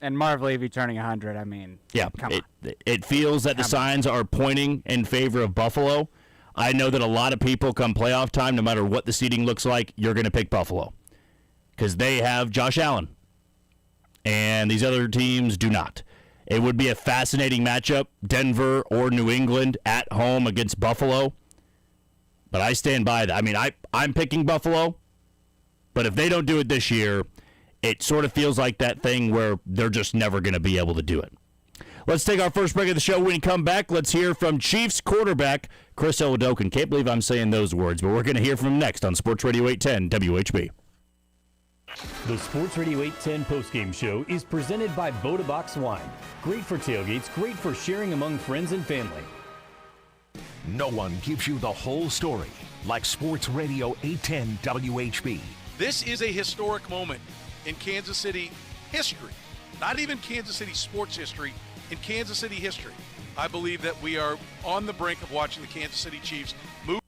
And Marv Levy turning 100, I mean, yeah, come on. It feels that the signs are pointing in favor of Buffalo. I know that a lot of people come playoff time, no matter what the seeding looks like, you're going to pick Buffalo because they have Josh Allen, and these other teams do not. It would be a fascinating matchup, Denver or New England at home against Buffalo. But I stand by that. I mean, I'm picking Buffalo, but if they don't do it this year, it sort of feels like that thing where they're just never going to be able to do it. Let's take our first break of the show. When we come back, let's hear from Chiefs quarterback Chris Oladokun. Can't believe I'm saying those words, but we're going to hear from him next on Sports Radio 810 WHB. The Sports Radio 810 postgame show is presented by Bodabox Wine. Great for tailgates, great for sharing among friends and family. No one gives you the whole story like Sports Radio 810 WHB. This is a historic moment in Kansas City history. Not even Kansas City sports history, in Kansas City history. I believe that we are on the brink of watching the Kansas City Chiefs move.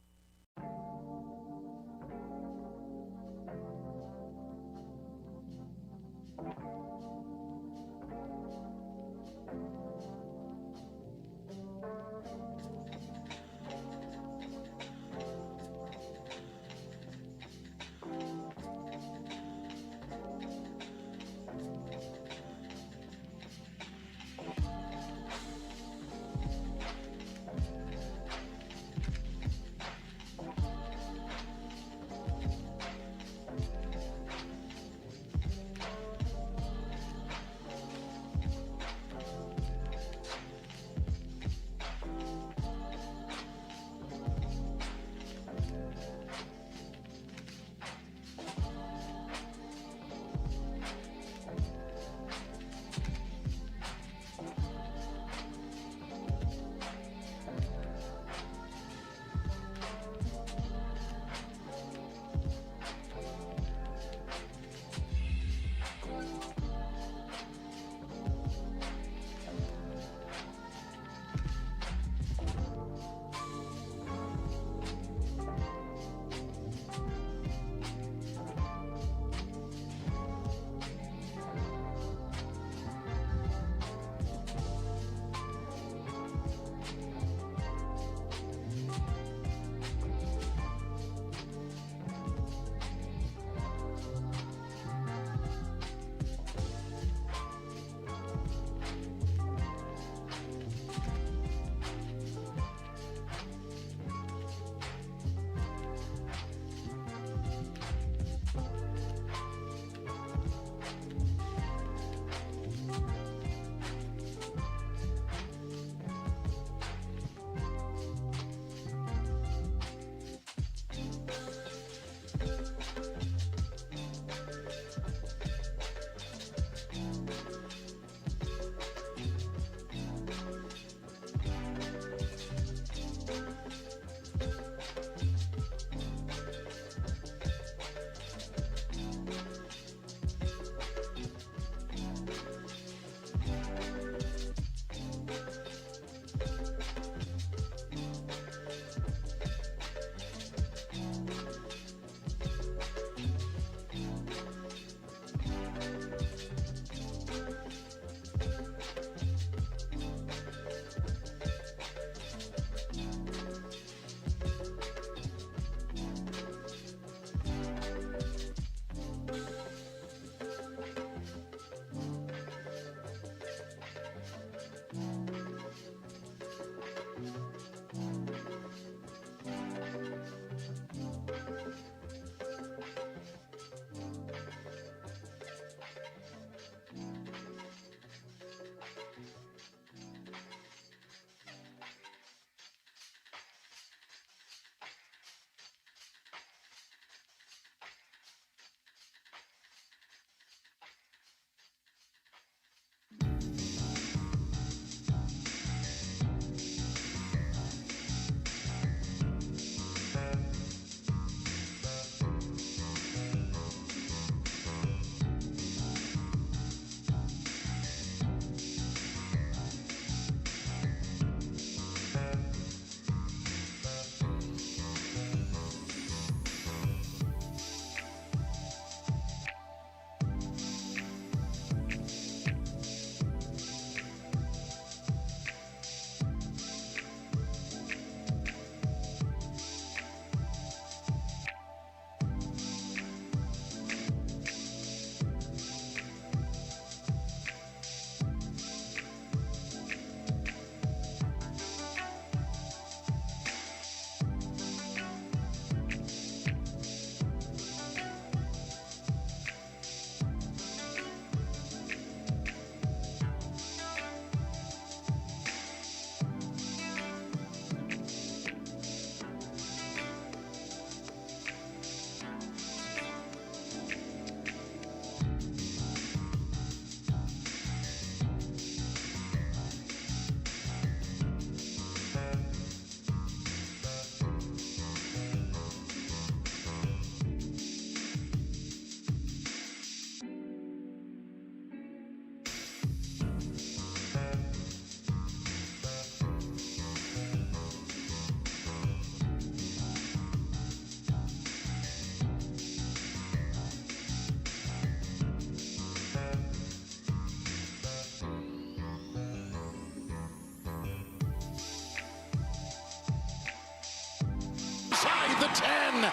the 10.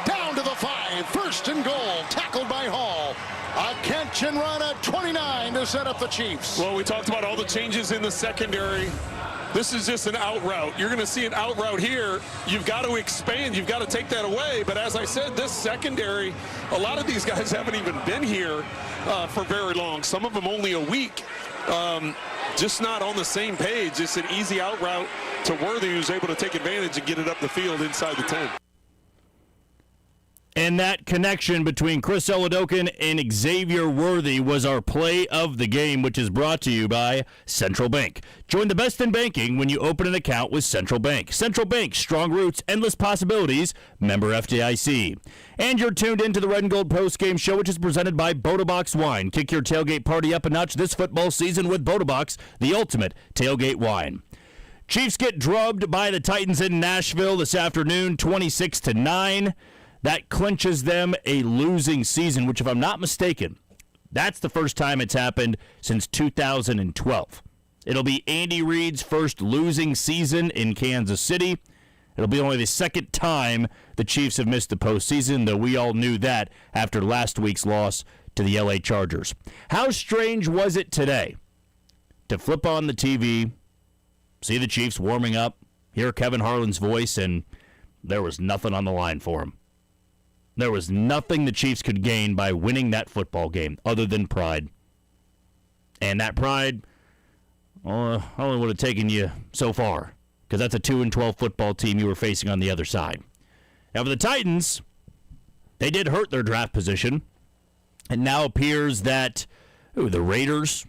Down to the 5. First and goal. Tackled by Hall. A catch and run at 29 to set up the Chiefs. Well, we talked about all the changes in the secondary. This is just an out route. You're going to see an out route here. You've got to expand. You've got to take that away. But as I said, this secondary, a lot of these guys haven't even been here for very long. Some of them only a week. Just not on the same page. It's an easy out route to Worthy, who's able to take advantage and get it up the field inside the 10. And that connection between Chris Oladokun and Xavier Worthy was our play of the game, which is brought to you by Central Bank. Join the best in banking when you open an account with Central Bank. Central Bank, strong roots, endless possibilities, member FDIC. And you're tuned into the Red and Gold Postgame Show, which is presented by Bodabox Wine. Kick your tailgate party up a notch this football season with Bodabox, the ultimate tailgate wine. Chiefs get drubbed by the Titans in Nashville this afternoon, 26-9. That clinches them a losing season, which, if I'm not mistaken, that's the first time it's happened since 2012. It'll be Andy Reid's first losing season in Kansas City. It'll be only the second time the Chiefs have missed the postseason, though we all knew that after last week's loss to the LA Chargers. How strange was it today to flip on the TV, see the Chiefs warming up, hear Kevin Harlan's voice, and there was nothing on the line for him. There was nothing the Chiefs could gain by winning that football game other than pride. And that pride only would have taken you so far, because that's a 2-12 football team you were facing on the other side. Now for the Titans, they did hurt their draft position. It now appears that the Raiders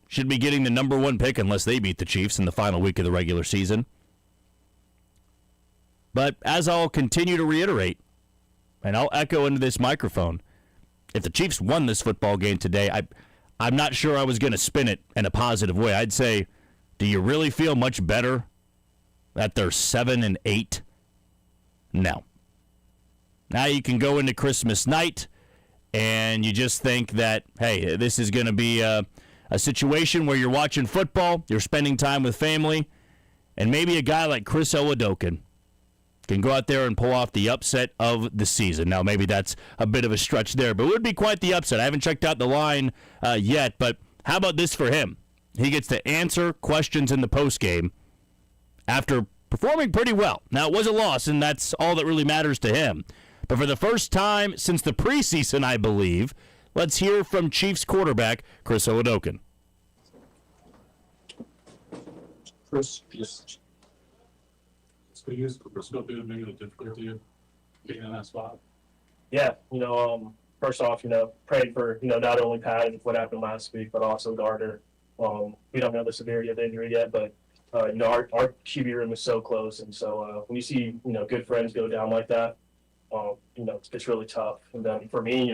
should be getting the number 1 pick unless they beat the Chiefs in the final week of the regular season. But as I'll continue to reiterate, and I'll echo into this microphone, if the Chiefs won this football game today, I'm not sure I was going to spin it in a positive way. I'd say, do you really feel much better that they're 7-8? No. Now you can go into Christmas night, and you just think that, hey, this is going to be a situation where you're watching football, you're spending time with family, and maybe a guy like Chris Oladokun can go out there and pull off the upset of the season. Now, maybe that's a bit of a stretch there, but it would be quite the upset. I haven't checked out the line yet, but how about this for him? He gets to answer questions in the postgame after performing pretty well. Now, it was a loss, and that's all that really matters to him. But for the first time since the preseason, I believe, let's hear from Chiefs quarterback Chris Oladokun. Chris, just what's going to be maybe the difficulty of being in that spot? Yeah, first off, praying for, not only Pat and what happened last week, but also Gardner. We don't know the severity of the injury yet, but, our QB room is so close. And so when you see, good friends go down like that, it's really tough. And then for me,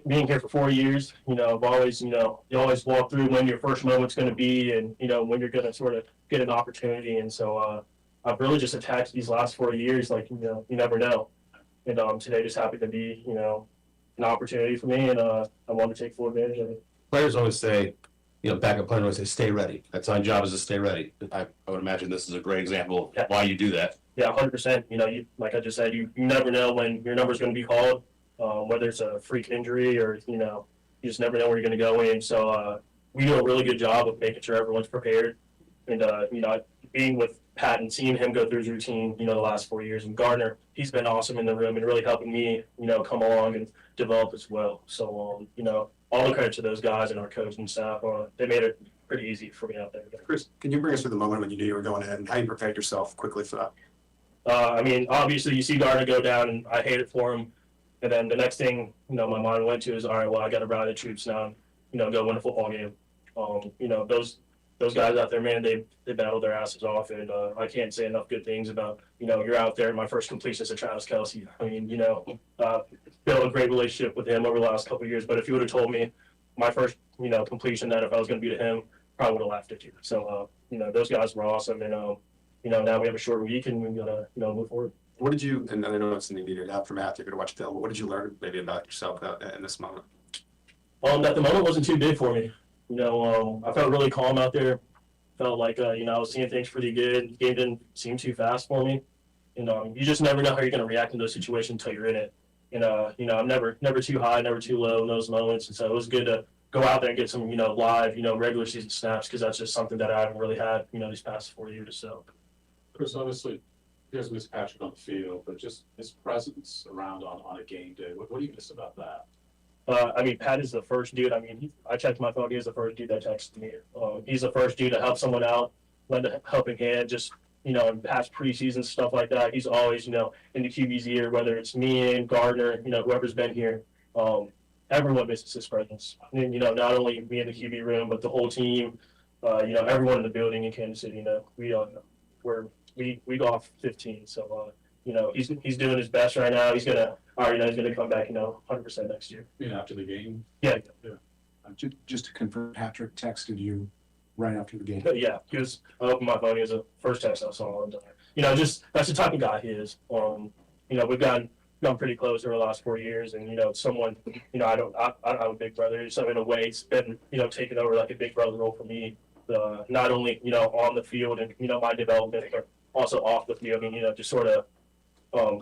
being here for 4 years, I've always, you always walk through when your first moment's going to be and, when you're going to sort of get an opportunity. And so, I've really just attacked these last 4 years, like, you never know. And today just happened to be, an opportunity for me, and I want to take full advantage of it. Players always say, backup players always say, stay ready. That's my job, is to stay ready. I would imagine this is a great example of why you do that. Yeah, 100%. Like I just said, you never know when your number's going to be called, whether it's a freak injury or, you just never know where you're going to go in. So we do a really good job of making sure everyone's prepared. And, being with Pat and seeing him go through his routine, the last 4 years. And Gardner, he's been awesome in the room and really helping me, come along and develop as well. So, all the credit to those guys and our coach and staff. They made it pretty easy for me out there. Chris, can you bring us through the moment when you knew you were going in and how you prepared yourself quickly for that? Obviously you see Gardner go down and I hate it for him. And then the next thing, my mind went to is, all right, well, I got to rally the troops now and, go win a football game. Those guys out there, man, they battled their asses off, and I can't say enough good things about, you're out there. My first completion is to Travis Kelce. Built a great relationship with him over the last couple of years, but if you would have told me my first, completion that if I was going to be to him, probably would have laughed at you. So, those guys were awesome, and, now we have a short week, and we got to, move forward. What did you, and I know it's in the immediate aftermath, you're going to watch film, but what did you learn maybe about yourself in this moment? That the moment wasn't too big for me. I felt really calm out there. Felt like, I was seeing things pretty good. The game didn't seem too fast for me. You just never know how you're going to react in those situations until you're in it. I'm never too high, never too low in those moments. And so it was good to go out there and get some, live, regular season snaps, because that's just something that I haven't really had, these past 4 years. So, Chris, obviously, you guys miss Patrick on the field, but just his presence around on a game day. What do you miss about that? Pat is the first dude. I checked my phone. He was the first dude that texted me. He's the first dude to help someone out, lend a helping hand, just, in past preseason, stuff like that. He's always, in the QB's ear, whether it's me and Gardner, whoever's been here. Everyone misses his presence. Not only me in the QB room, but the whole team, everyone in the building in Kansas City, we go off 15. So, he's doing his best right now. He's gonna come back, 100% next year. After the game? Yeah. Just to confirm, Patrick texted you right after the game? Yeah, I opened my phone. He was the first text I saw. And, that's the type of guy he is. We've gotten pretty close over the last 4 years, and it's someone, I don't have a big brother, so in a way it's been, taking over like a big brother role for me, not only, on the field and, my development, but also off the field, and, just sort of,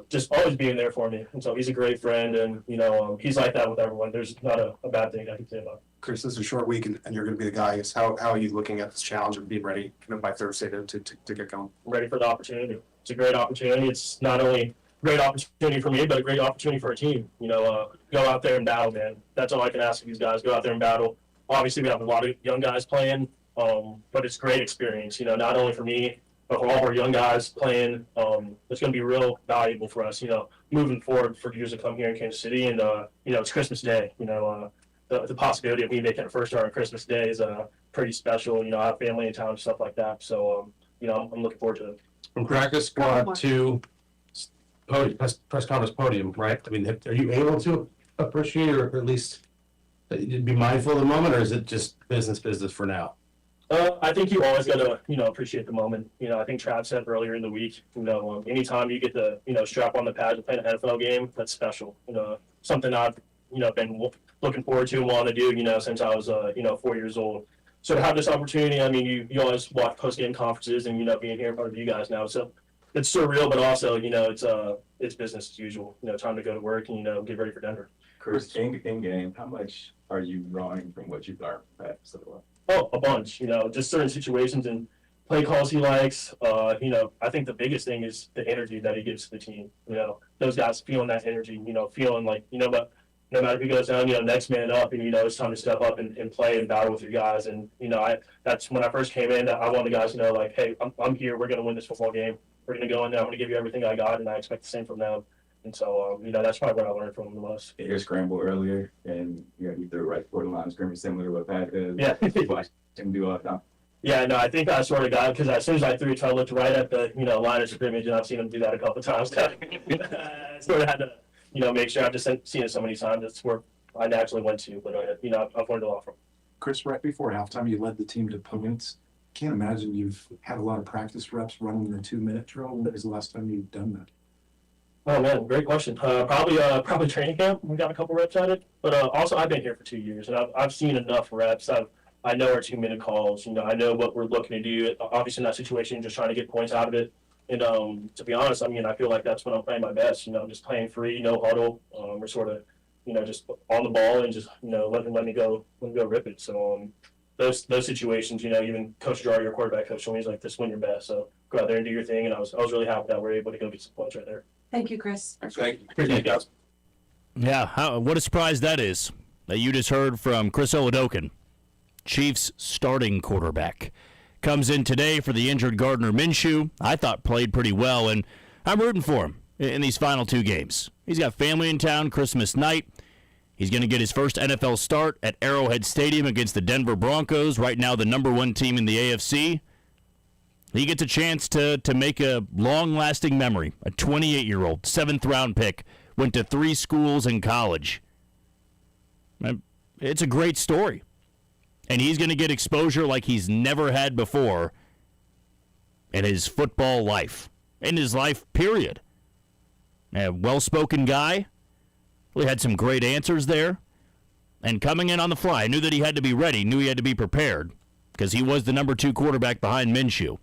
just always being there for me. And so he's a great friend, and, he's like that with everyone. There's not a bad thing I can say about him. Chris, this is a short week, and you're going to be the guy. How are you looking at this challenge and being ready by Thursday to get going? Ready for the opportunity. It's a great opportunity. It's not only a great opportunity for me, but a great opportunity for our team. Go out there and battle, man. That's all I can ask of these guys. Go out there and battle. Obviously, we have a lot of young guys playing, but it's a great experience, not only for me, but for all of our young guys playing. It's going to be real valuable for us, moving forward for years to come here in Kansas City. And, it's Christmas Day. The possibility of me making a first start on Christmas Day is pretty special. I have family in town and stuff like that. So, I'm looking forward to it. From practice squad to podium, press conference podium, right? Are you able to appreciate or at least be mindful of the moment, or is it just business for now? I think you always got to, appreciate the moment. I think Trav said earlier in the week, anytime you get to, strap on the pad to play an NFL game, that's special. Something I've, been looking forward to and wanting to do, since I was, 4 years old. So to have this opportunity, you always watch post-game conferences and, being here in front of you guys now. So it's surreal, but also, it's business as usual. Time to go to work and, get ready for Denver. Chris, in game, how much are you drawing from what you've learned from practice? Oh, a bunch, just certain situations and play calls he likes. I think the biggest thing is the energy that he gives to the team. Those guys feeling that energy, feeling like, but no matter who goes down, next man up, and, it's time to step up and play and battle with your guys. And, that's when I first came in, I wanted the guys to know, like, hey, I'm here. We're going to win this football game. We're going to go in there. I'm going to give you everything I got, and I expect the same from them. And so, that's probably what I learned from them the most. Your scramble earlier, and you threw right toward the line of scrimmage, similar to what Pat did. Yeah. Watch him do all the time. Yeah, no, I think I sort of got it, because as soon as I threw it, I looked right at the, line of scrimmage, and I've seen him do that a couple of times. I sort of had to, make sure. I've just seen it so many times. That's where I naturally went to, but, I've learned a lot from him. Chris, right before halftime, you led the team to points. Can't imagine you've had a lot of practice reps running the 2-minute drill. When was the last time you've done that? Oh man, great question. Probably training camp. We got a couple reps at it, but also I've been here for 2 years, and I've seen enough reps. I know our 2-minute calls. I know what we're looking to do. Obviously, in that situation, just trying to get points out of it. And to be honest, I feel like that's when I'm playing my best. Just playing free, no huddle. We're sort of, just on the ball and just, let me go rip it. So those situations, even Coach Jar, your quarterback coach, told me, he's like, this is when you're best. So go out there and do your thing. And I was really happy that we're able to go get some points right there. Thank you, Chris. Thank you. Appreciate it, guys. Yeah, what a surprise that is that you just heard from Chris Oladokun, Chiefs starting quarterback. Comes in today for the injured Gardner Minshew. I thought played pretty well, and I'm rooting for him in these final 2 games. He's got family in town Christmas night. He's going to get his first NFL start at Arrowhead Stadium against the Denver Broncos, right now the #1 team in the AFC. He gets a chance to make a long-lasting memory. A 28-year-old, 7th-round pick, went to 3 schools in college. It's a great story. And he's going to get exposure like he's never had before in his football life, in his life, period. A well-spoken guy. He had some great answers there. And coming in on the fly, I knew that he had to be ready, knew he had to be prepared, because he was the #2 quarterback behind Minshew.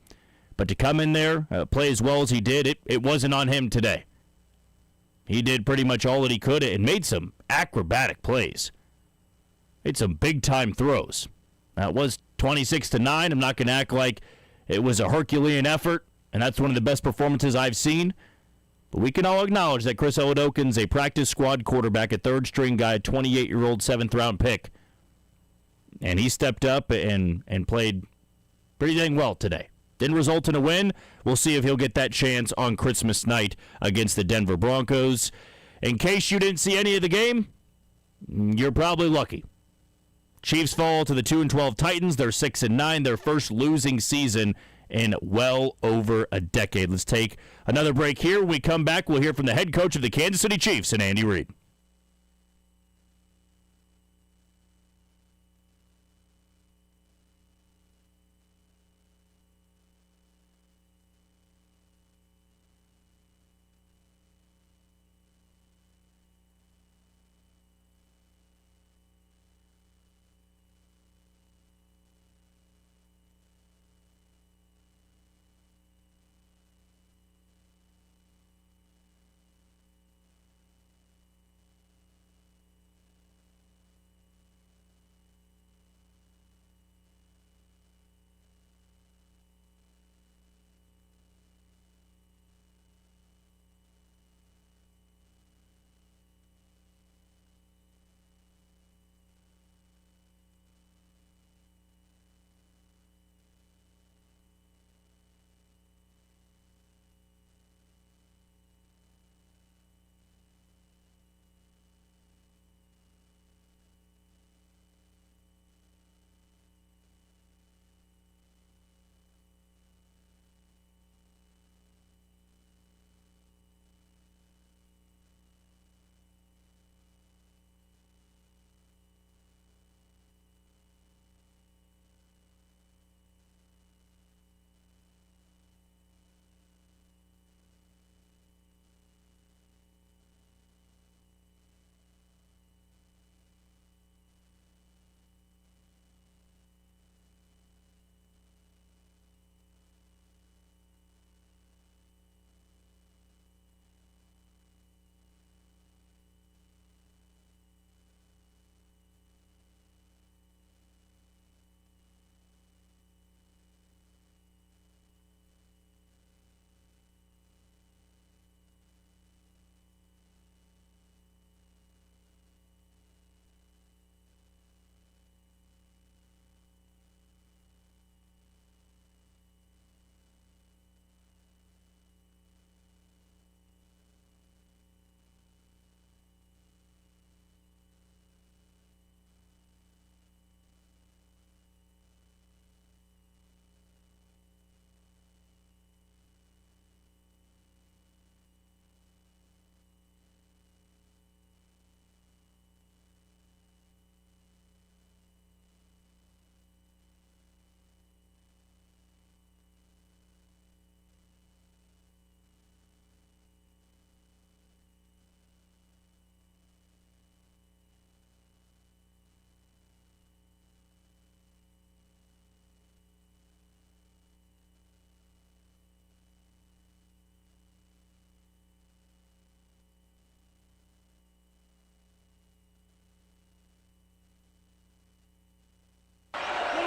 But to come in there, play as well as he did, it wasn't on him today. He did pretty much all that he could and made some acrobatic plays. Made some big-time throws. Now, it was 26-9. I'm not going to act like it was a Herculean effort, and that's one of the best performances I've seen. But we can all acknowledge that Chris Oladokun's a practice squad quarterback, a third-string guy, 28-year-old, seventh-round pick. And he stepped up and played pretty dang well today. Didn't result in a win. We'll see if he'll get that chance on Christmas night against the Denver Broncos. In case you didn't see any of the game, you're probably lucky. Chiefs fall to the 2-12 Titans. They're 6-9, their first losing season in well over a decade. Let's take another break here. When we come back, we'll hear from the head coach of the Kansas City Chiefs, and Andy Reid.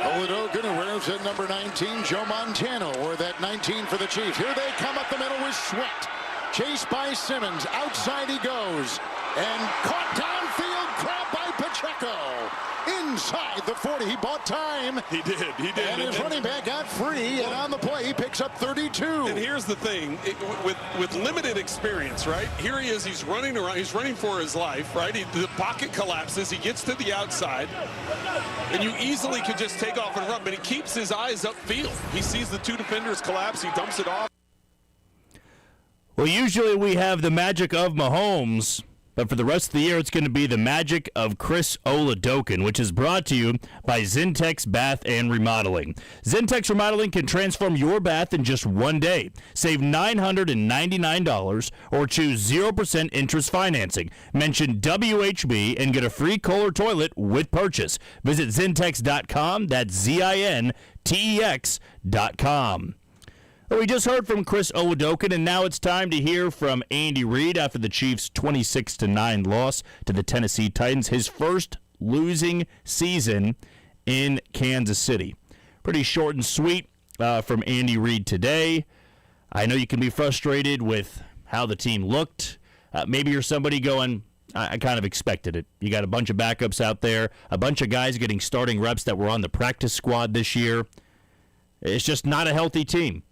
Oladokun, who wears at number 19. Joe Montana wore that 19 for the Chiefs. Here they come up the middle with Sweat. Chased by Simmons. Outside he goes. And caught downfield. Grab by Pacheco. Inside the 40. He bought time. He did. And his running back got free. And on the play, he picks up 32. And here's the thing. With limited experience, right? Here he is. He's running around. He's running for his life, right? The pocket collapses. He gets to the outside. And you easily could just take off and run. But he keeps his eyes upfield. He sees the two defenders collapse. He dumps it off. Well, usually we have the magic of Mahomes, but for the rest of the year, it's going to be the magic of Chris Oladokun, which is brought to you by Zentex Bath and Remodeling. Zentex Remodeling can transform your bath in just one day. Save $999 or choose 0% interest financing. Mention WHB and get a free Kohler toilet with purchase. Visit Zentex.com. That's ZINTEX.com. Well, we just heard from Chris Owodokin, and now it's time to hear from Andy Reid after the Chiefs' 26-9 loss to the Tennessee Titans, his first losing season in Kansas City. Pretty short and sweet from Andy Reid today. I know you can be frustrated with how the team looked. Maybe you're somebody going, I kind of expected it. You got a bunch of backups out there, a bunch of guys getting starting reps that were on the practice squad this year. It's just not a healthy team.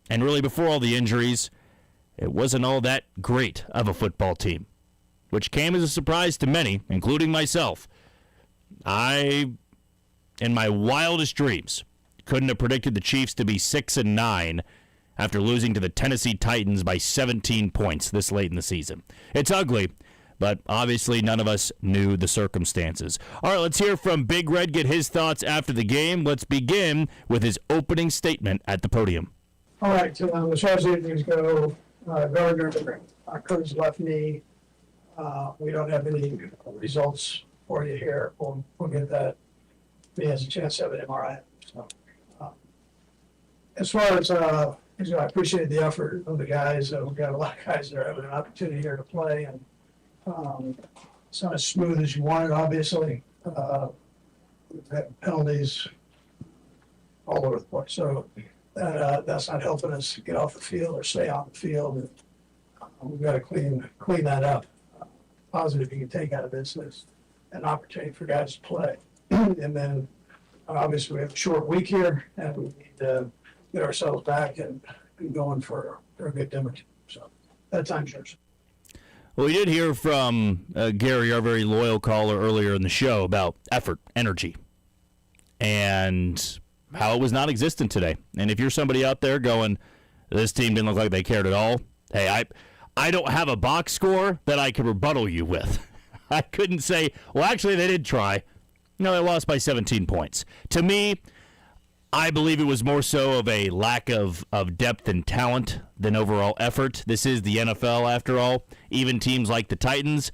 And really, before all the injuries, it wasn't all that great of a football team, which came as a surprise to many, including myself. I, in my wildest dreams, couldn't have predicted the Chiefs to be 6-9 after losing to the Tennessee Titans by 17 points this late in the season. It's ugly, but obviously none of us knew the circumstances. All right, let's hear from Big Red, get his thoughts after the game. Let's begin with his opening statement at the podium. All right, as far as the injuries go, Gardner, Kurt's left knee. We don't have any results for you here. We'll get that. He has a chance to have an MRI. So, as far as, I appreciate the effort of the guys. We've got a lot of guys that are having an opportunity here to play, and it's not as smooth as you want it, obviously. We've had penalties all over the place. So, that's not helping us get off the field or stay on the field. And, we've got to clean that up. Positive you can take out of this is an opportunity for guys to play. And then obviously we have a short week here, and we need to get ourselves back and going for a good dinner. So that time's yours. Well, we did hear from Gary, our very loyal caller, earlier in the show about effort, energy, and how it was non-existent today. And if you're somebody out there going, this team didn't look like they cared at all, hey, I don't have a box score that I can rebuttal you with. I couldn't say, well, actually, they did try. No, they lost by 17 points. To me, I believe it was more so of a lack of depth and talent than overall effort. This is the NFL, after all. Even teams like the Titans,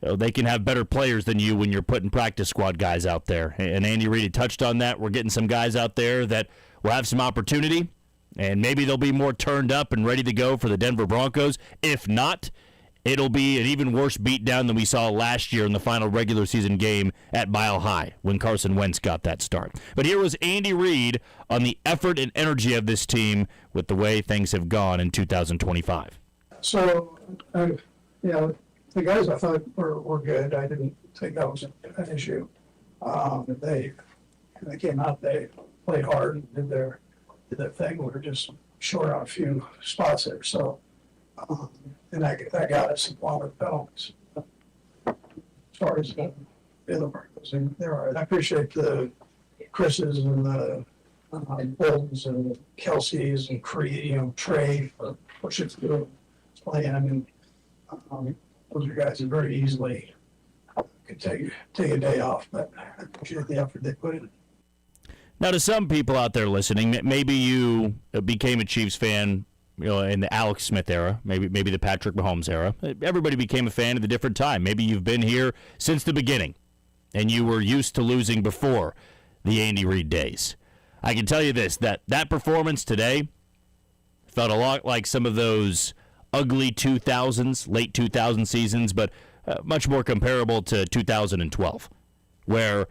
they can have better players than you when you're putting practice squad guys out there. And Andy Reid had touched on that. We're getting some guys out there that will have some opportunity, and maybe they'll be more turned up and ready to go for the Denver Broncos. If not, it'll be an even worse beatdown than we saw last year in the final regular season game at Mile High when Carson Wentz got that start. But here was Andy Reid on the effort and energy of this team with the way things have gone in 2025. So, the guys I thought were good. I didn't think that was an issue. They came out, they played hard and did their thing. We were just short on a few spots there. So, and that got us some longer penalties. As far as the other markers, they're all right. I appreciate the Chris's and the Boltons and Kelsey's and Creed, Trey for pushing through playing. I mean, those are guys that very easily could take a day off, but I appreciate the effort they put in. Now, to some people out there listening, maybe you became a Chiefs fan, in the Alex Smith era, maybe the Patrick Mahomes era. Everybody became a fan at a different time. Maybe you've been here since the beginning, and you were used to losing before the Andy Reid days. I can tell you this, that performance today felt a lot like some of those ugly 2000s, late 2000 seasons, but much more comparable to 2012, where,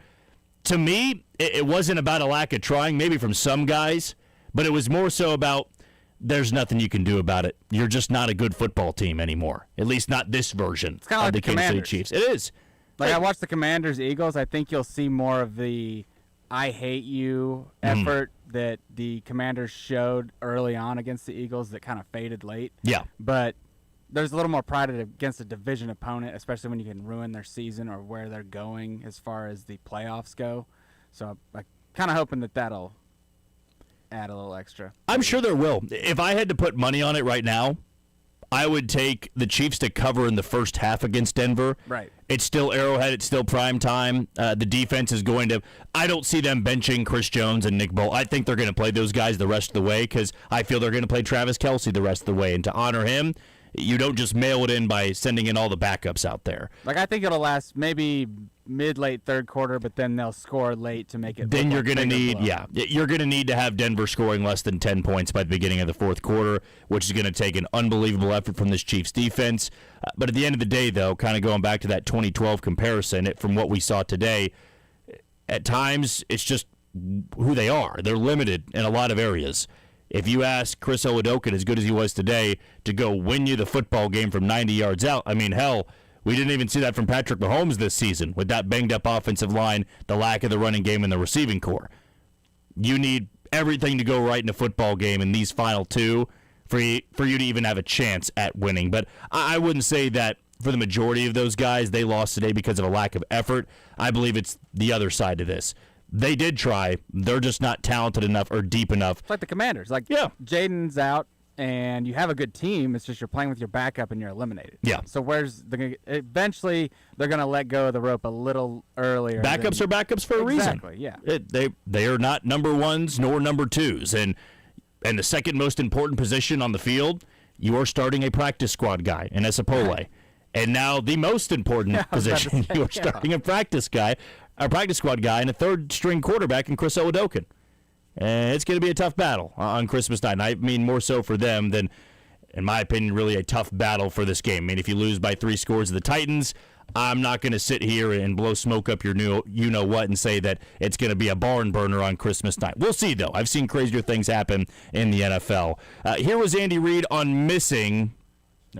to me, it wasn't about a lack of trying, maybe from some guys, but it was more so about there's nothing you can do about it. You're just not a good football team anymore, at least not this version of like the Kansas City Chiefs. It is. I watched the Commanders-Eagles. I think you'll see more of the I hate you effort that the Commanders showed early on against the Eagles that kind of faded late. Yeah. But there's a little more pride against a division opponent, especially when you can ruin their season or where they're going as far as the playoffs go. So I'm kind of hoping that'll add a little extra. I'm sure there will. If I had to put money on it right now, I would take the Chiefs to cover in the first half against Denver. Right. It's still Arrowhead. It's still prime time. The defense is going to – I don't see them benching Chris Jones and Nick Bolt. I think they're going to play those guys the rest of the way because I feel they're going to play Travis Kelce the rest of the way. And to honor him, You don't just mail it in by sending in all the backups out there. Like, I think it'll last maybe mid-late third quarter, but then they'll score late to make it. Then you're going to need, you're going to need to have Denver scoring less than 10 points by the beginning of the fourth quarter, which is going to take an unbelievable effort from this Chiefs defense. But at the end of the day, though, kind of going back to that 2012 comparison, from what we saw today, at times it's just who they are. They're limited in a lot of areas. If you ask Chris Oladokun, as good as he was today, to go win you the football game from 90 yards out, I mean, hell, we didn't even see that from Patrick Mahomes this season with that banged-up offensive line, the lack of the running game, and the receiving core. You need everything to go right in a football game in these final two for you to even have a chance at winning. But I wouldn't say that for the majority of those guys, they lost today because of a lack of effort. I believe it's the other side of this. They did try. They're just not talented enough or deep enough. It's like the Commanders. Like, Jaden's out, and you have a good team. It's just you're playing with your backup, and you're eliminated. Yeah. So eventually they're going to let go of the rope a little earlier. Backups are backups for a reason. Exactly, yeah. They are not number ones nor number twos. And the second most important position on the field, you are starting a practice squad guy in Esapole. Right. And now the most important position, you are starting a practice squad guy, and a third-string quarterback in Chris Oladokun. And it's going to be a tough battle on Christmas night. And I mean more so for them than, in my opinion, really a tough battle for this game. I mean, if you lose by 3 scores to the Titans, I'm not going to sit here and blow smoke up your you-know-what and say that it's going to be a barn burner on Christmas night. We'll see, though. I've seen crazier things happen in the NFL. Here was Andy Reid on missing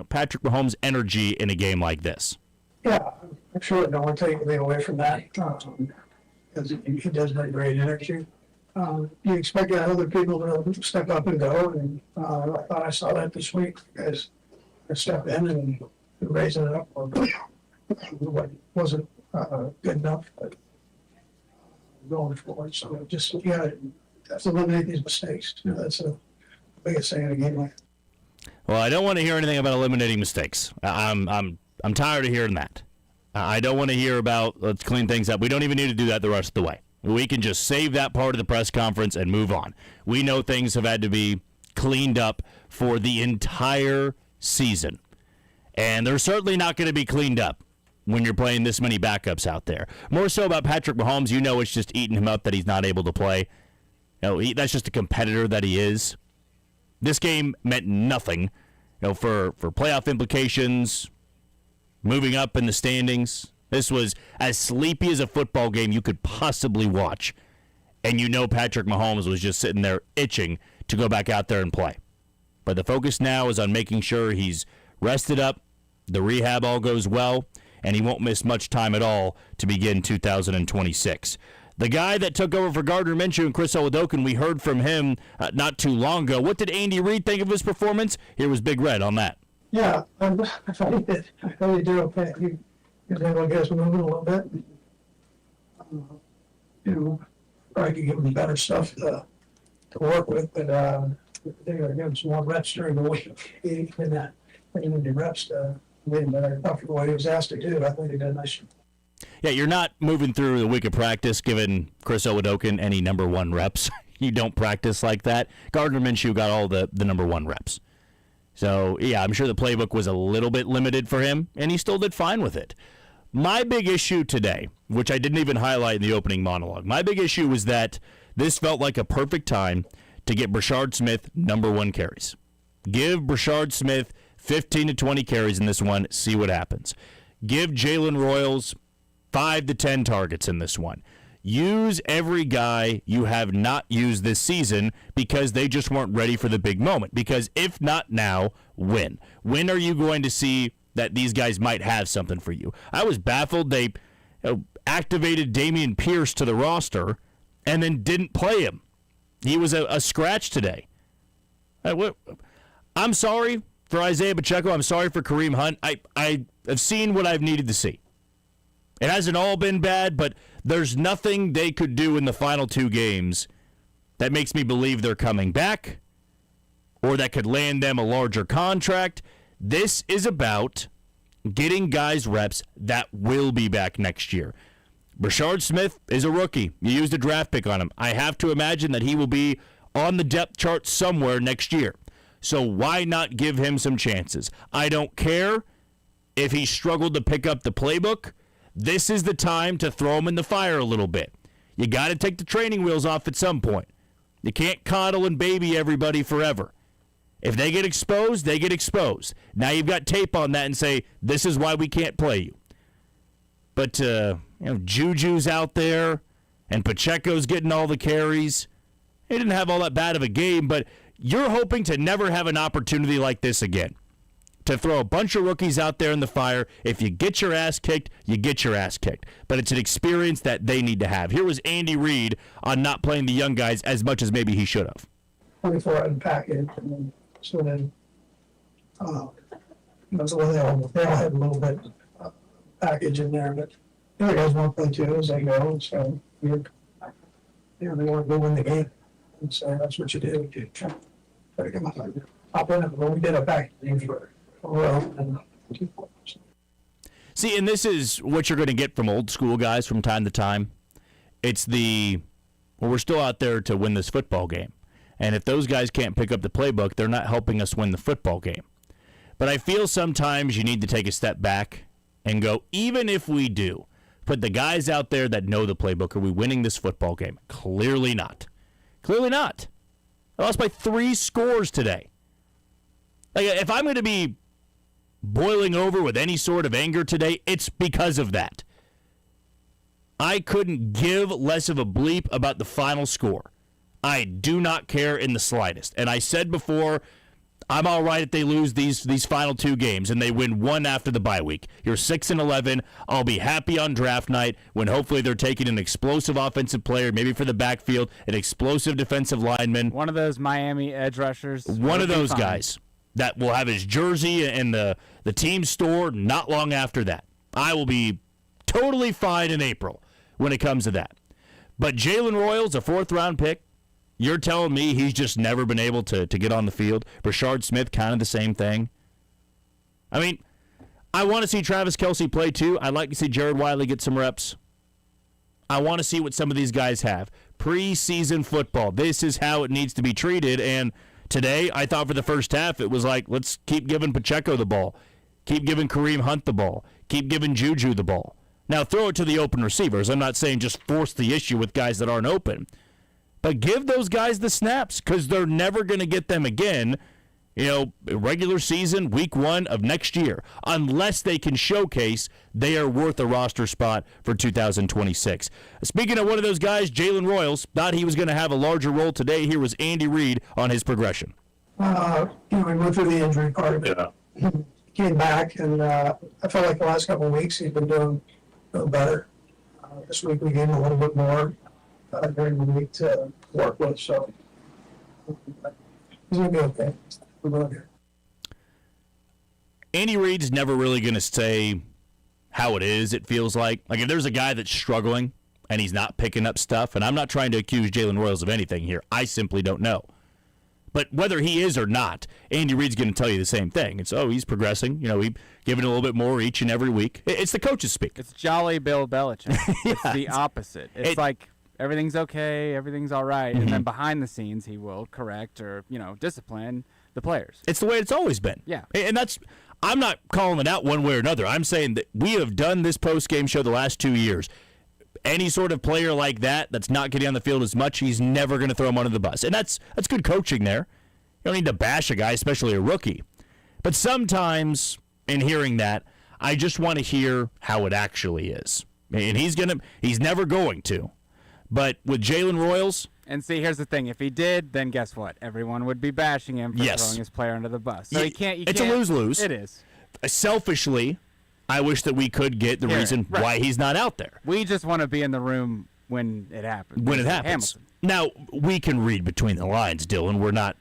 Patrick Mahomes' energy in a game like this. Yeah, I'm sure no one take anything away from that because he does have great energy. You expect other people to step up and go, and I thought I saw that this week. Guys step in and raising it up, or what wasn't good enough, but going for it. So just that's eliminate these mistakes. That's the biggest thing in a game like that. Well, I don't want to hear anything about eliminating mistakes. I'm tired of hearing that. I don't want to hear about let's clean things up. We don't even need to do that the rest of the way. We can just save that part of the press conference and move on. We know things have had to be cleaned up for the entire season. And they're certainly not going to be cleaned up when you're playing this many backups out there. More so about Patrick Mahomes, it's just eating him up that he's not able to play. That's just a competitor that he is. This game meant nothing, for playoff implications, moving up in the standings. This was as sleepy as a football game you could possibly watch. And Patrick Mahomes was just sitting there itching to go back out there and play. But the focus now is on making sure he's rested up, the rehab all goes well, and he won't miss much time at all to begin 2026. The guy that took over for Gardner Minshew and Chris Oladokun, we heard from him not too long ago. What did Andy Reid think of his performance? Here was Big Red on that. Yeah, I thought he did. I thought he did okay. He was able to get us moving a little bit. Probably could give him better stuff to work with, but they're going to give him some more reps during the week. He need the reps to win, but I thought for what he was asked to do, I think he did a nice job. Yeah, you're not moving through the week of practice giving Chris Oladokun any number 1 reps. You don't practice like that. Gardner Minshew got all the number 1 reps. So, yeah, I'm sure the playbook was a little bit limited for him, and he still did fine with it. My big issue today, which I didn't even highlight in the opening monologue, my big issue was that this felt like a perfect time to get Brashard Smith number 1 carries. Give Brashard Smith 15 to 20 carries in this one, see what happens. Give Jalen Royals 5 to 10 targets in this one. Use every guy you have not used this season because they just weren't ready for the big moment. Because if not now, when? When are you going to see that these guys might have something for you? I was baffled they activated Dameon Pierce to the roster and then didn't play him. He was a scratch today. I'm sorry for Isaiah Pacheco. I'm sorry for Kareem Hunt. I have seen what I've needed to see. It hasn't all been bad, but there's nothing they could do in the final 2 games that makes me believe they're coming back or that could land them a larger contract. This is about getting guys reps that will be back next year. Brashard Smith is a rookie. You used a draft pick on him. I have to imagine that he will be on the depth chart somewhere next year. So why not give him some chances? I don't care if he struggled to pick up the playbook. This is the time to throw him in the fire a little bit. You got to take the training wheels off at some point. You can't coddle and baby everybody forever. If they get exposed, they get exposed. Now you've got tape on that and say, this is why we can't play you. But, Juju's out there, and Pacheco's getting all the carries. He didn't have all that bad of a game, but you're hoping to never have an opportunity like this again. To throw a bunch of rookies out there in the fire. If you get your ass kicked, you get your ass kicked. But it's an experience that they need to have. Here was Andy Reid on not playing the young guys as much as maybe he should have. 24 in package, and then so then so they all had a little bit package in there, but the other guys want to play too as they go. So they want to go win the game, and so that's what you do. You try to come up in it. But we did a package for and 2 quarters. See, and this is what you're going to get from old school guys from time to time. It's we're still out there to win this football game. And if those guys can't pick up the playbook, they're not helping us win the football game. But I feel sometimes you need to take a step back and go, even if we do, put the guys out there that know the playbook, are we winning this football game? Clearly not. Clearly not. I lost by 3 scores today. Like, if I'm going to be boiling over with any sort of anger today, it's because of that. I couldn't give less of a bleep about the final score. I do not care in the slightest. And I said before, I'm all right if they lose these final 2 games and they win 1 after the bye week. You're 6-11. I'll be happy on draft night when hopefully they're taking an explosive offensive player, maybe for the backfield, an explosive defensive lineman. One of those Miami edge rushers. One of those guys that will have his jersey in the team store not long after that. I will be totally fine in April when it comes to that. But Jalen Royals, a 4th-round pick, you're telling me he's just never been able to get on the field? Rashard Smith, kind of the same thing. I mean, I want to see Travis Kelce play too. I'd like to see Jared Wiley get some reps. I want to see what some of these guys have. Preseason football. This is how it needs to be treated. And today, I thought for the first half, it was like, let's keep giving Pacheco the ball. Keep giving Kareem Hunt the ball. Keep giving Juju the ball. Now, throw it to the open receivers. I'm not saying just force the issue with guys that aren't open. But give those guys the snaps because they're never going to get them again, regular season, week 1 of next year, unless they can showcase they are worth a roster spot for 2026. Speaking of one of those guys, Jalen Royals, thought he was going to have a larger role today. Here was Andy Reid on his progression. We went through the injury part of it. Yeah. He came back, and I felt like the last couple of weeks he's been doing better. This week we gave him a little bit more during the week to work with, so he's going to be okay. We're going to Andy Reid's never really going to say how it is, it feels like. Like, if there's a guy that's struggling and he's not picking up stuff, and I'm not trying to accuse Jalen Royals of anything here. I simply don't know. But whether he is or not, Andy Reid's going to tell you the same thing. It's, he's progressing. He's giving a little bit more each and every week. It's the coaches speak. It's jolly Bill Belichick. It's the opposite. It's like everything's okay, everything's all right, and then behind the scenes he will correct or, discipline the players. It's the way it's always been. Yeah. And I'm not calling it out one way or another. I'm saying that we have done this post-game show the last 2 years. Any sort of player like that's not getting on the field as much, he's never going to throw him under the bus. And that's good coaching there. You don't need to bash a guy, especially a rookie. But sometimes, in hearing that, I just want to hear how it actually is. And he's never going to. But with Jalen Royals... And see, here's the thing. If he did, then guess what? Everyone would be bashing him for throwing his player under the bus. So you can't... It's a lose-lose. It is. Selfishly, I wish that we could get the reason why he's not out there. We just want to be in the room when it happens. When it happens. Hamilton. Now, we can read between the lines, Dylan. We're not,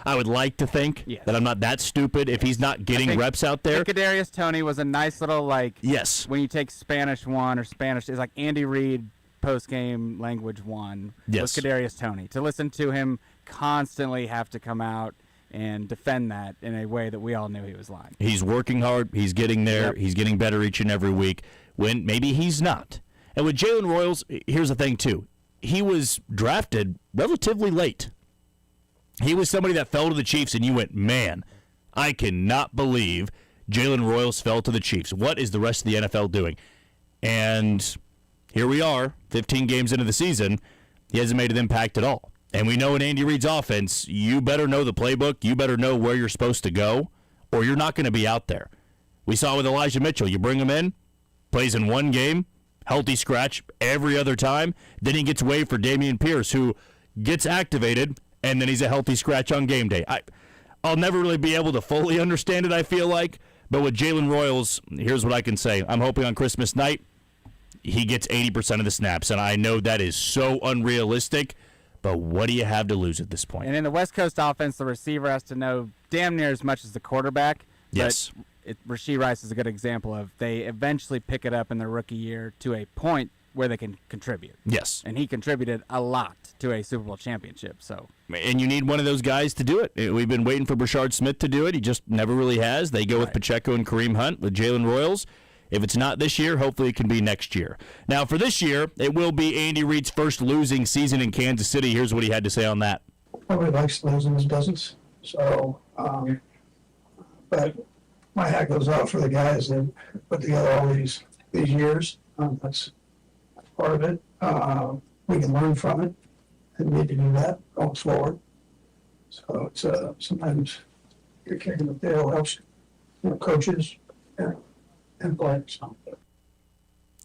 I would like to think that I'm not that stupid if he's not getting reps out there. Kadarius Toney was a nice little, yes. When you take Spanish 1 or Spanish, it's like Andy Reid post-game language 1 yes. with Kadarius Toney. To listen to him constantly have to come out and defend that in a way that we all knew he was lying. He's working hard. He's getting there. Yep. He's getting better each and every week when maybe he's not. And with Jalen Royals, here's the thing, too. He was drafted relatively late. He was somebody that fell to the Chiefs, and you went, man, I cannot believe Jalen Royals fell to the Chiefs. What is the rest of the NFL doing? And here we are, 15 games into the season. He hasn't made an impact at all. And we know in Andy Reid's offense, you better know the playbook. You better know where you're supposed to go, or you're not going to be out there. We saw with Elijah Mitchell. You bring him in, plays in one game, healthy scratch every other time. Then he gets waived for Dameon Pierce, who gets activated, and then he's a healthy scratch on game day. I'll never really be able to fully understand it, I feel like. But with Jalen Royals, here's what I can say. I'm hoping on Christmas night he gets 80% of the snaps. And I know that is so unrealistic, but what do you have to lose at this point? And in the West Coast offense, the receiver has to know damn near as much as the quarterback. Yes. Rashee Rice is a good example of they eventually pick it up in their rookie year to a point where they can contribute. Yes. And he contributed a lot to a Super Bowl championship. So. And you need one of those guys to do it. We've been waiting for Brashard Smith to do it. He just never really has. They go with Pacheco and Kareem Hunt with Jalen Royals. If it's not this year, hopefully it can be next year. Now, for this year, it will be Andy Reid's first losing season in Kansas City. Here's what he had to say on that. Nobody likes losing his business. So, but my hat goes out for the guys that put together all these years. That's part of it. We can learn from it and need to do that going forward. So it's sometimes you're kicking the tail helps coaches and players.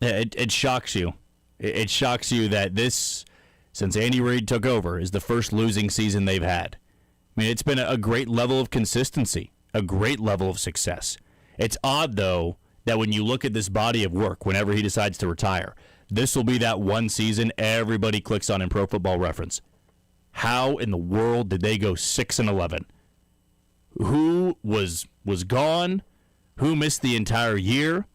Yeah, it shocks you. It shocks you that this, since Andy Reid took over, is the first losing season they've had. I mean, it's been a great level of consistency, a great level of success. It's odd, though, that when you look at this body of work, whenever he decides to retire, this will be that one season everybody clicks on in Pro Football Reference. How in the world did they go 6-11? Who was gone? Who missed the entire year?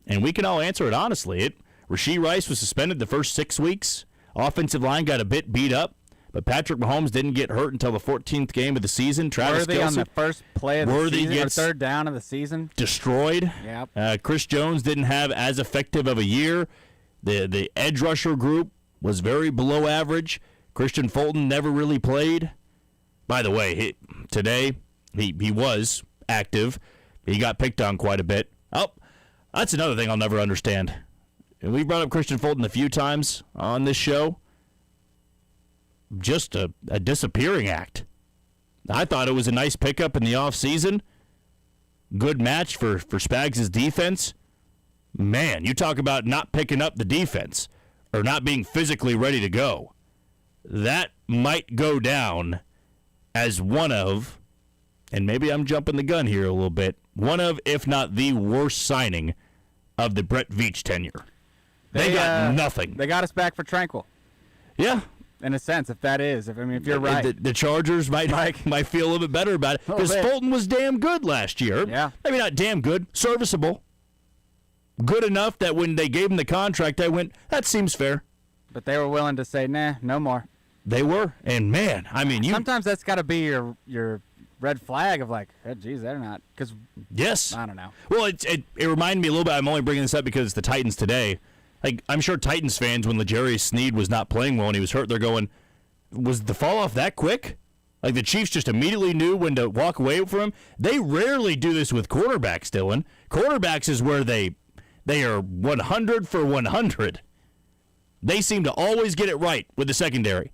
And we can all answer it honestly. Rashee Rice was suspended the first 6 weeks. Offensive line got a bit beat up, but Patrick Mahomes didn't get hurt until the 14th game of the season. Travis Worthy Kelce, on the first play of the season, or gets third down of the season. Destroyed. Yep. Chris Jones didn't have as effective of a year. The edge rusher group was very below average. Christian Fulton never really played. By the way, today he was active. He got picked on quite a bit. Oh, that's another thing I'll never understand. And we brought up Christian Fulton a few times on this show. Just a disappearing act. I thought it was a nice pickup in the offseason. Good match for Spags' defense. Man, you talk about not picking up the defense or not being physically ready to go. That might go down as one of, and maybe I'm jumping the gun here a little bit, one of, if not the worst signing of the Brett Veach tenure. They got nothing. They got us back for Tranquil. Yeah. In a sense, if you're right. The Chargers might feel a little bit better about it. Because Fulton was damn good last year. Yeah. Maybe not damn good, serviceable. Good enough that when they gave him the contract, I went, that seems fair. But they were willing to say, nah, no more. They were. And, man, I mean, sometimes that's got to be your red flag of like, oh, geez, they're not. Because yes. I don't know. Well, it reminded me a little bit. I'm only bringing this up because it's the Titans today. Like, I'm sure Titans fans, when L'Jarius Sneed was not playing well and he was hurt, they're going, was the fall off that quick? Like, the Chiefs just immediately knew when to walk away from him. They rarely do this with quarterbacks, Dylan. Quarterbacks is where they are 100 for 100. They seem to always get it right with the secondary.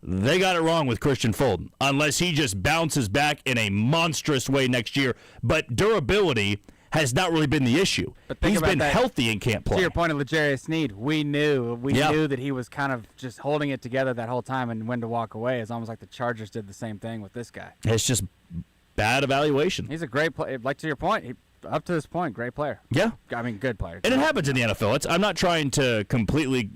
They got it wrong with Christian Fulton, unless he just bounces back in a monstrous way next year. But durability has not really been the issue. He's been healthy and can't play. To your point of L'Jarius Sneed, we knew that he was kind of just holding it together that whole time and when to walk away. It's almost like the Chargers did the same thing with this guy. It's just bad evaluation. He's a great player. Like to your point, up to this point, great player. Yeah. I mean, good player. And it happens in the NFL. I'm not trying to completely,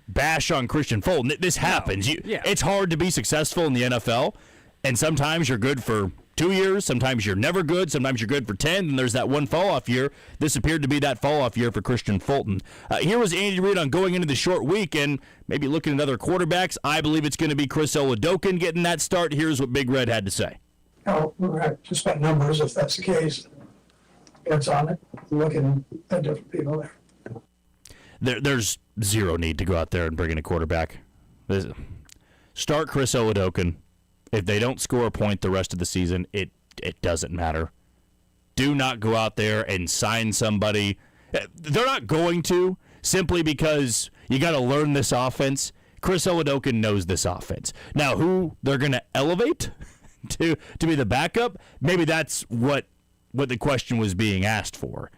bash on Christian Fulton. This happens. It's hard to be successful in the NFL, and sometimes you're good for 2 years, sometimes you're never good, sometimes you're good for 10, and there's that one fall-off year. This appeared to be that fall-off year for Christian Fulton. Here was Andy Reid on going into the short week and maybe looking at other quarterbacks. I believe it's going to be Chris Oladokun getting that start. Here's what Big Red had to say. Just by numbers, if that's the case, it's on it. Looking at different people there. There's zero need to go out there and bring in a quarterback. Start Chris Oladokun. If they don't score a point the rest of the season, it doesn't matter. Do not go out there and sign somebody. They're not going to, simply because you got to learn this offense. Chris Oladokun knows this offense. Now, who they're going to elevate to be the backup, maybe that's what the question was being asked for.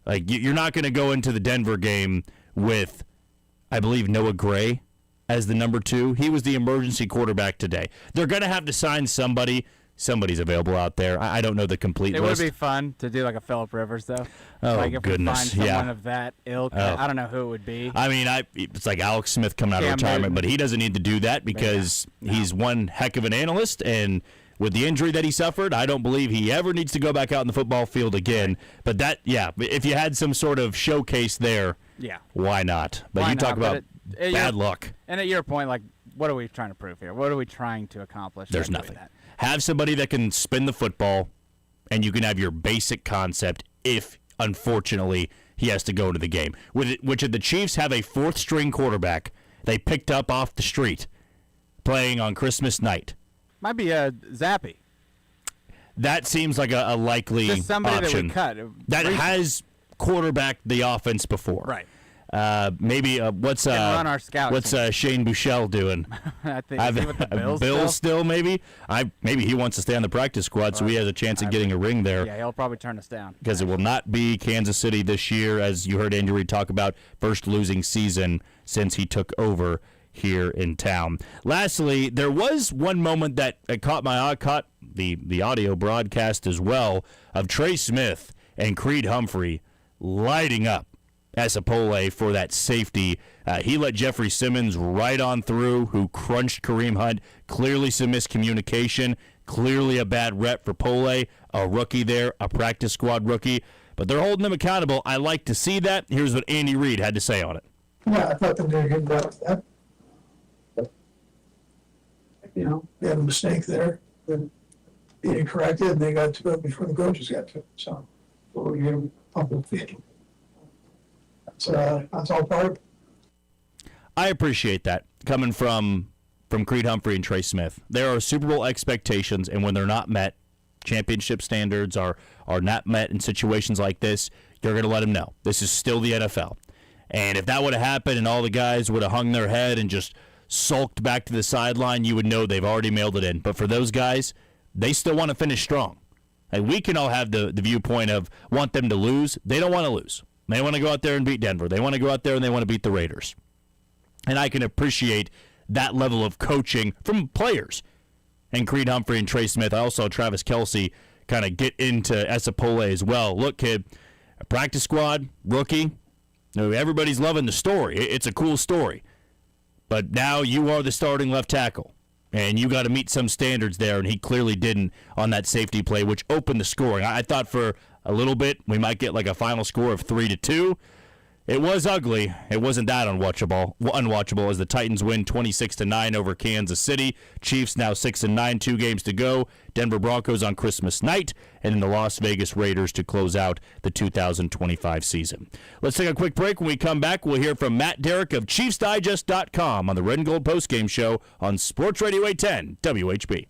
Like, you're not going to go into the Denver game with, I believe, Noah Gray as the number 2. He was the emergency quarterback today. They're going to have to sign somebody. Somebody's available out there. I don't know the complete list. It would be fun to do like a Phillip Rivers, though. Oh, like if goodness. we find someone of that ilk. Oh. I don't know who it would be. I mean, it's like Alex Smith coming out of Cam retirement, Newton. but he doesn't need to do that because he's one heck of an analyst, and with the injury that he suffered, I don't believe he ever needs to go back out in the football field again. But if you had some sort of showcase there, why not? But Why you talk not? about bad luck. And at your point, like, what are we trying to prove here? What are we trying to accomplish? There's by doing nothing. that? Have somebody that can spin the football, and you can have your basic concept if, unfortunately, he has to go into the game. Which the Chiefs have a 4th-string quarterback they picked up off the street playing on Christmas night. Might be Zappy. That seems like a likely Just somebody option that we cut. that has quarterbacked the offense before. Right. Maybe what's run our scouts. What's Shane Bouchel doing? I think is he with the Bills still maybe. Maybe he wants to stay on the practice squad, so he has a chance of getting a ring there. Yeah, he'll probably turn us down because it will not be Kansas City this year, as you heard Andy Reid talk about, first losing season since he took over here in town. Lastly, there was one moment that caught my eye, caught the audio broadcast as well, of Trey Smith and Creed Humphrey lighting up Esapole for that safety. He let Jeffrey Simmons right on through, who crunched Kareem Hunt. Clearly some miscommunication. Clearly a bad rep for Pole, a rookie there, a practice squad rookie. But they're holding him accountable. I like to see that. Here's what Andy Reid had to say on it. Yeah, I thought they did a good job with that. They had a mistake there. Then being corrected, and they got to it before the coaches got to it. So we gave them public feeding. That's all part of it. I appreciate that coming from Creed Humphrey and Trey Smith. There are Super Bowl expectations, and when they're not met, championship standards are not met in situations like this, you're going to let them know. This is still the NFL. And if that would have happened and all the guys would have hung their head and just sulked back to the sideline, you would know they've already mailed it in. But for those guys, they still want to finish strong. And we can all have the viewpoint of want them to lose. They don't want to lose. They want to go out there and beat Denver. They want to go out there and they want to beat the Raiders. And I can appreciate that level of coaching from players. And Creed Humphrey and Trey Smith, I also saw Travis Kelce kind of get into Esapole as well. Look, kid, a practice squad, rookie, everybody's loving the story. It's a cool story. But now you are the starting left tackle. And you got to meet some standards there, and he clearly didn't on that safety play, which opened the scoring. I thought for a little bit we might get like a final score of 3-2. It was ugly. It wasn't that unwatchable as the Titans win 26-9 over Kansas City. Chiefs now 6-9, 2 games to go. Denver Broncos on Christmas night, and then the Las Vegas Raiders to close out the 2025 season. Let's take a quick break. When we come back, we'll hear from Matt Derrick of ChiefsDigest.com on the Red and Gold Postgame Show on Sports Radio 810 WHB.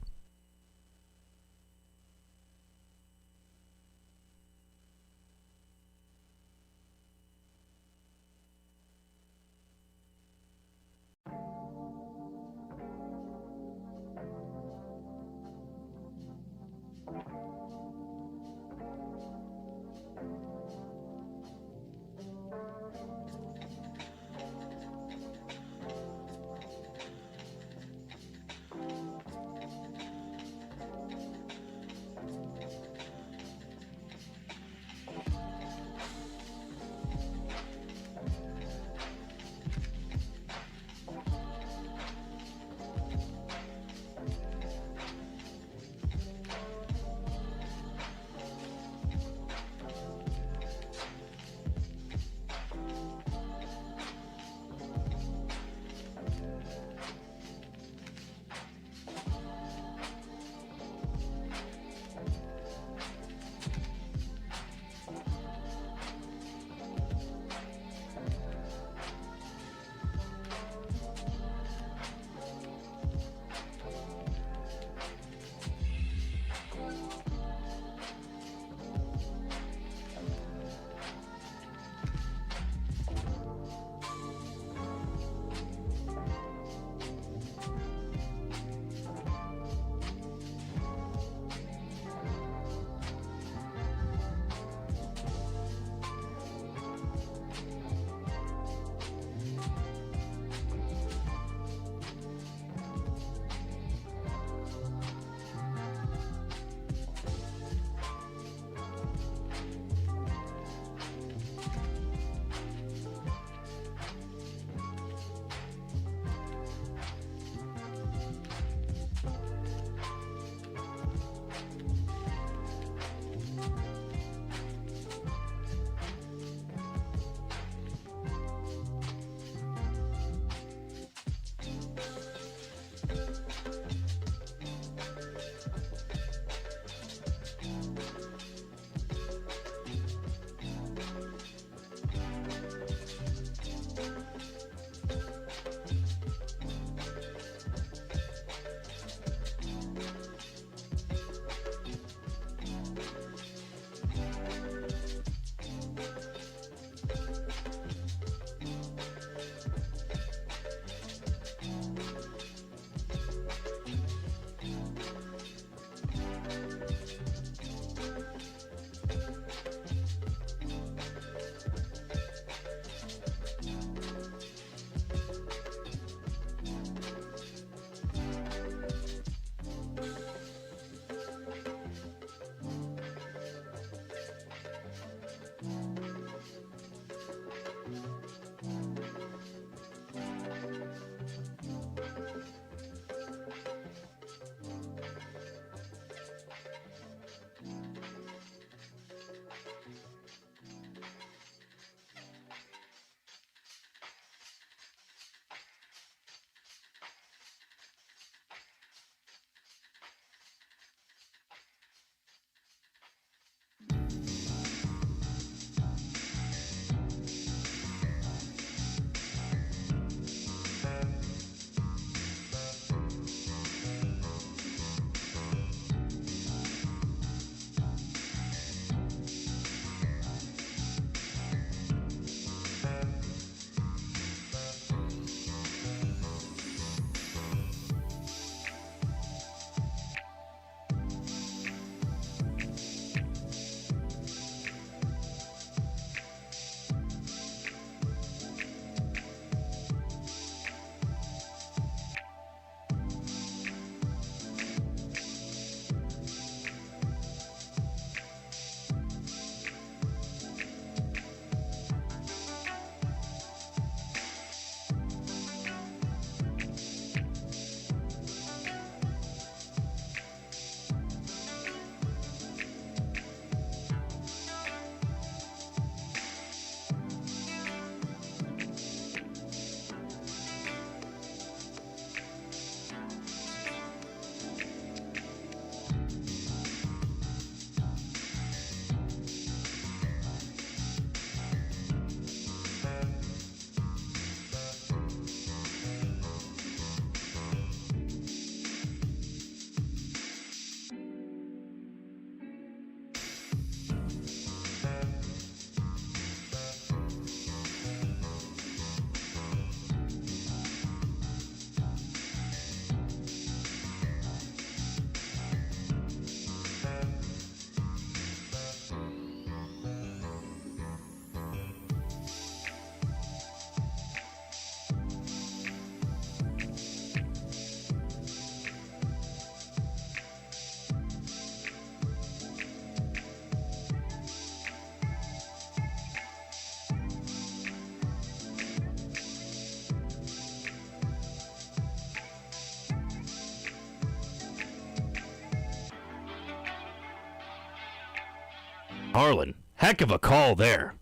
Harlan, heck of a call there.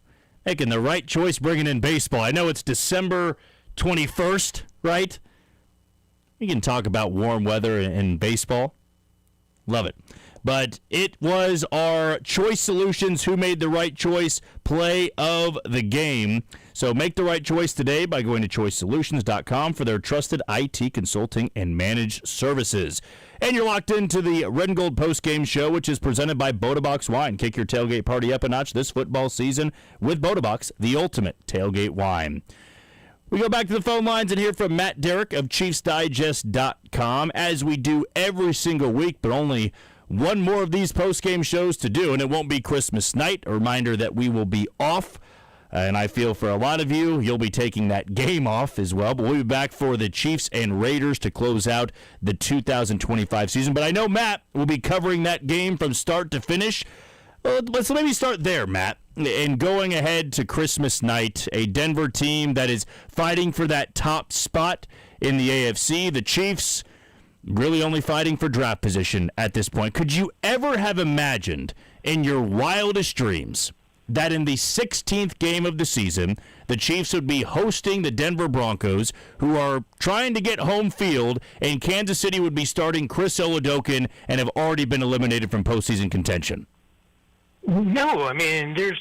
Making the right choice bringing in baseball. I know it's December 21st, right? We can talk about warm weather and baseball. Love it. But it was our Choice Solutions Who Made the Right Choice play of the game. So make the right choice today by going to choicesolutions.com for their trusted IT consulting and managed services. And you're locked into the Red and Gold Postgame Show, which is presented by Bodabox Wine. Kick your tailgate party up a notch this football season with Bodabox, the ultimate tailgate wine. We go back to the phone lines and hear from Matt Derrick of ChiefsDigest.com, as we do every single week, but only one more of these post-game shows to do, and it won't be Christmas night. A reminder that we will be off, and I feel for a lot of you, you'll be taking that game off as well. But we'll be back for the Chiefs and Raiders to close out the 2025 season. But I know Matt will be covering that game from start to finish. Let's maybe start there, Matt. And going ahead to Christmas night, a Denver team that is fighting for that top spot in the AFC. The Chiefs really only fighting for draft position at this point. Could you ever have imagined in your wildest dreams that in the 16th game of the season, the Chiefs would be hosting the Denver Broncos, who are trying to get home field, and Kansas City would be starting Chris Oladokun and have already been eliminated from postseason contention? No, I mean, there's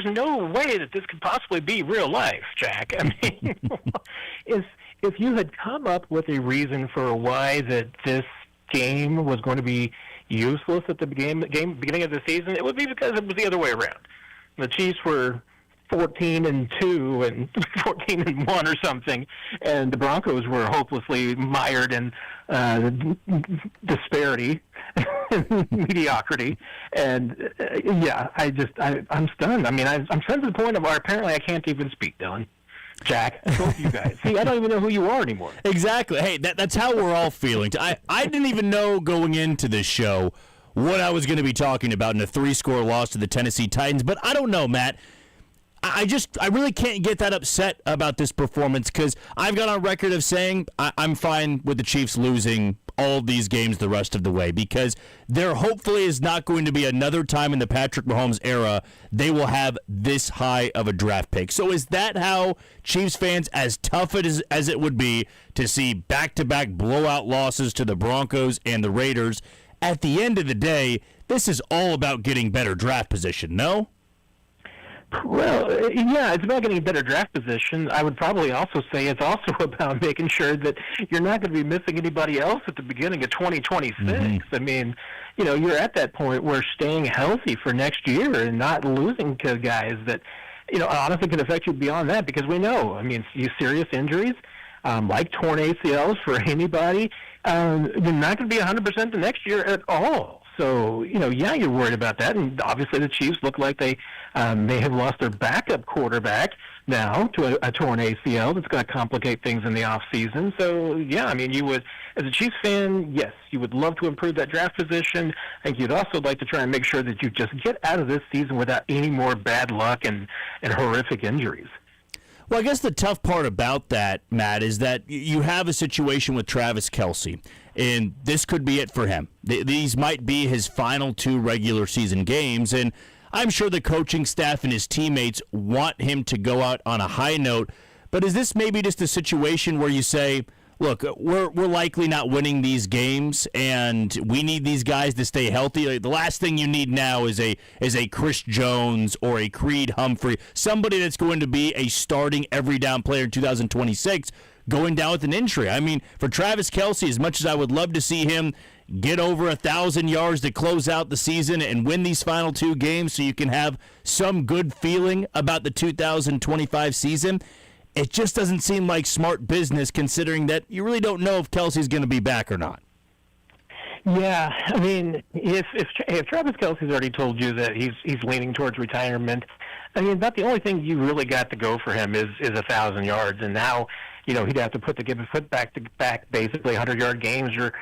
no way that this could possibly be real life, Jack. I mean, if you had come up with a reason for why that this game was going to be useless at the beginning of the season, it would be because it was the other way around. The Chiefs were 14-2 and 14-1 or something, and the Broncos were hopelessly mired in disparity, mediocrity, and I'm stunned. I mean, I'm stunned to the point of where apparently I can't even speak, Dylan. Jack, both you guys. See, I don't even know who you are anymore. Exactly. Hey, that's how we're all feeling. I didn't even know going into this show what I was going to be talking about in a 3-score loss to the Tennessee Titans, but I don't know, Matt. I really can't get that upset about this performance because I've got on record of saying I'm fine with the Chiefs losing all these games the rest of the way because there hopefully is not going to be another time in the Patrick Mahomes era they will have this high of a draft pick. So is that how Chiefs fans, as tough as it would be to see back-to-back blowout losses to the Broncos and the Raiders, at the end of the day, this is all about getting better draft position, no? Well, yeah, it's about getting a better draft position. I would probably also say it's also about making sure that you're not going to be missing anybody else at the beginning of 2026. I mean, you're at that point where staying healthy for next year and not losing to guys that, honestly can affect you beyond that because we know, I mean, serious injuries, like torn ACLs for anybody, you're not going to be 100% the next year at all. So, you're worried about that. And obviously the Chiefs look like they may have lost their backup quarterback now to a torn ACL. That's going to complicate things in the offseason. So, yeah, I mean, you would, as a Chiefs fan, yes, you would love to improve that draft position. I think you'd also like to try and make sure that you just get out of this season without any more bad luck and horrific injuries. Well, I guess the tough part about that, Matt, is that you have a situation with Travis Kelce, and this could be it for him. These might be his final 2 regular season games, and I'm sure the coaching staff and his teammates want him to go out on a high note, but is this maybe just a situation where you say, look, we're likely not winning these games, and we need these guys to stay healthy. Like, the last thing you need now is a Chris Jones or a Creed Humphrey, somebody that's going to be a starting every down player in 2026, going down with an injury. I mean, for Travis Kelce, as much as I would love to see him get over 1,000 yards to close out the season and win these final 2 games so you can have some good feeling about the 2025 season, it just doesn't seem like smart business considering that you really don't know if Kelce's going to be back or not. Yeah, I mean, if Travis Kelce's already told you that he's leaning towards retirement, I mean, about the only thing you really got to go for him is 1,000 yards, and now, he'd have to put the give a foot back to back basically 100-yard games or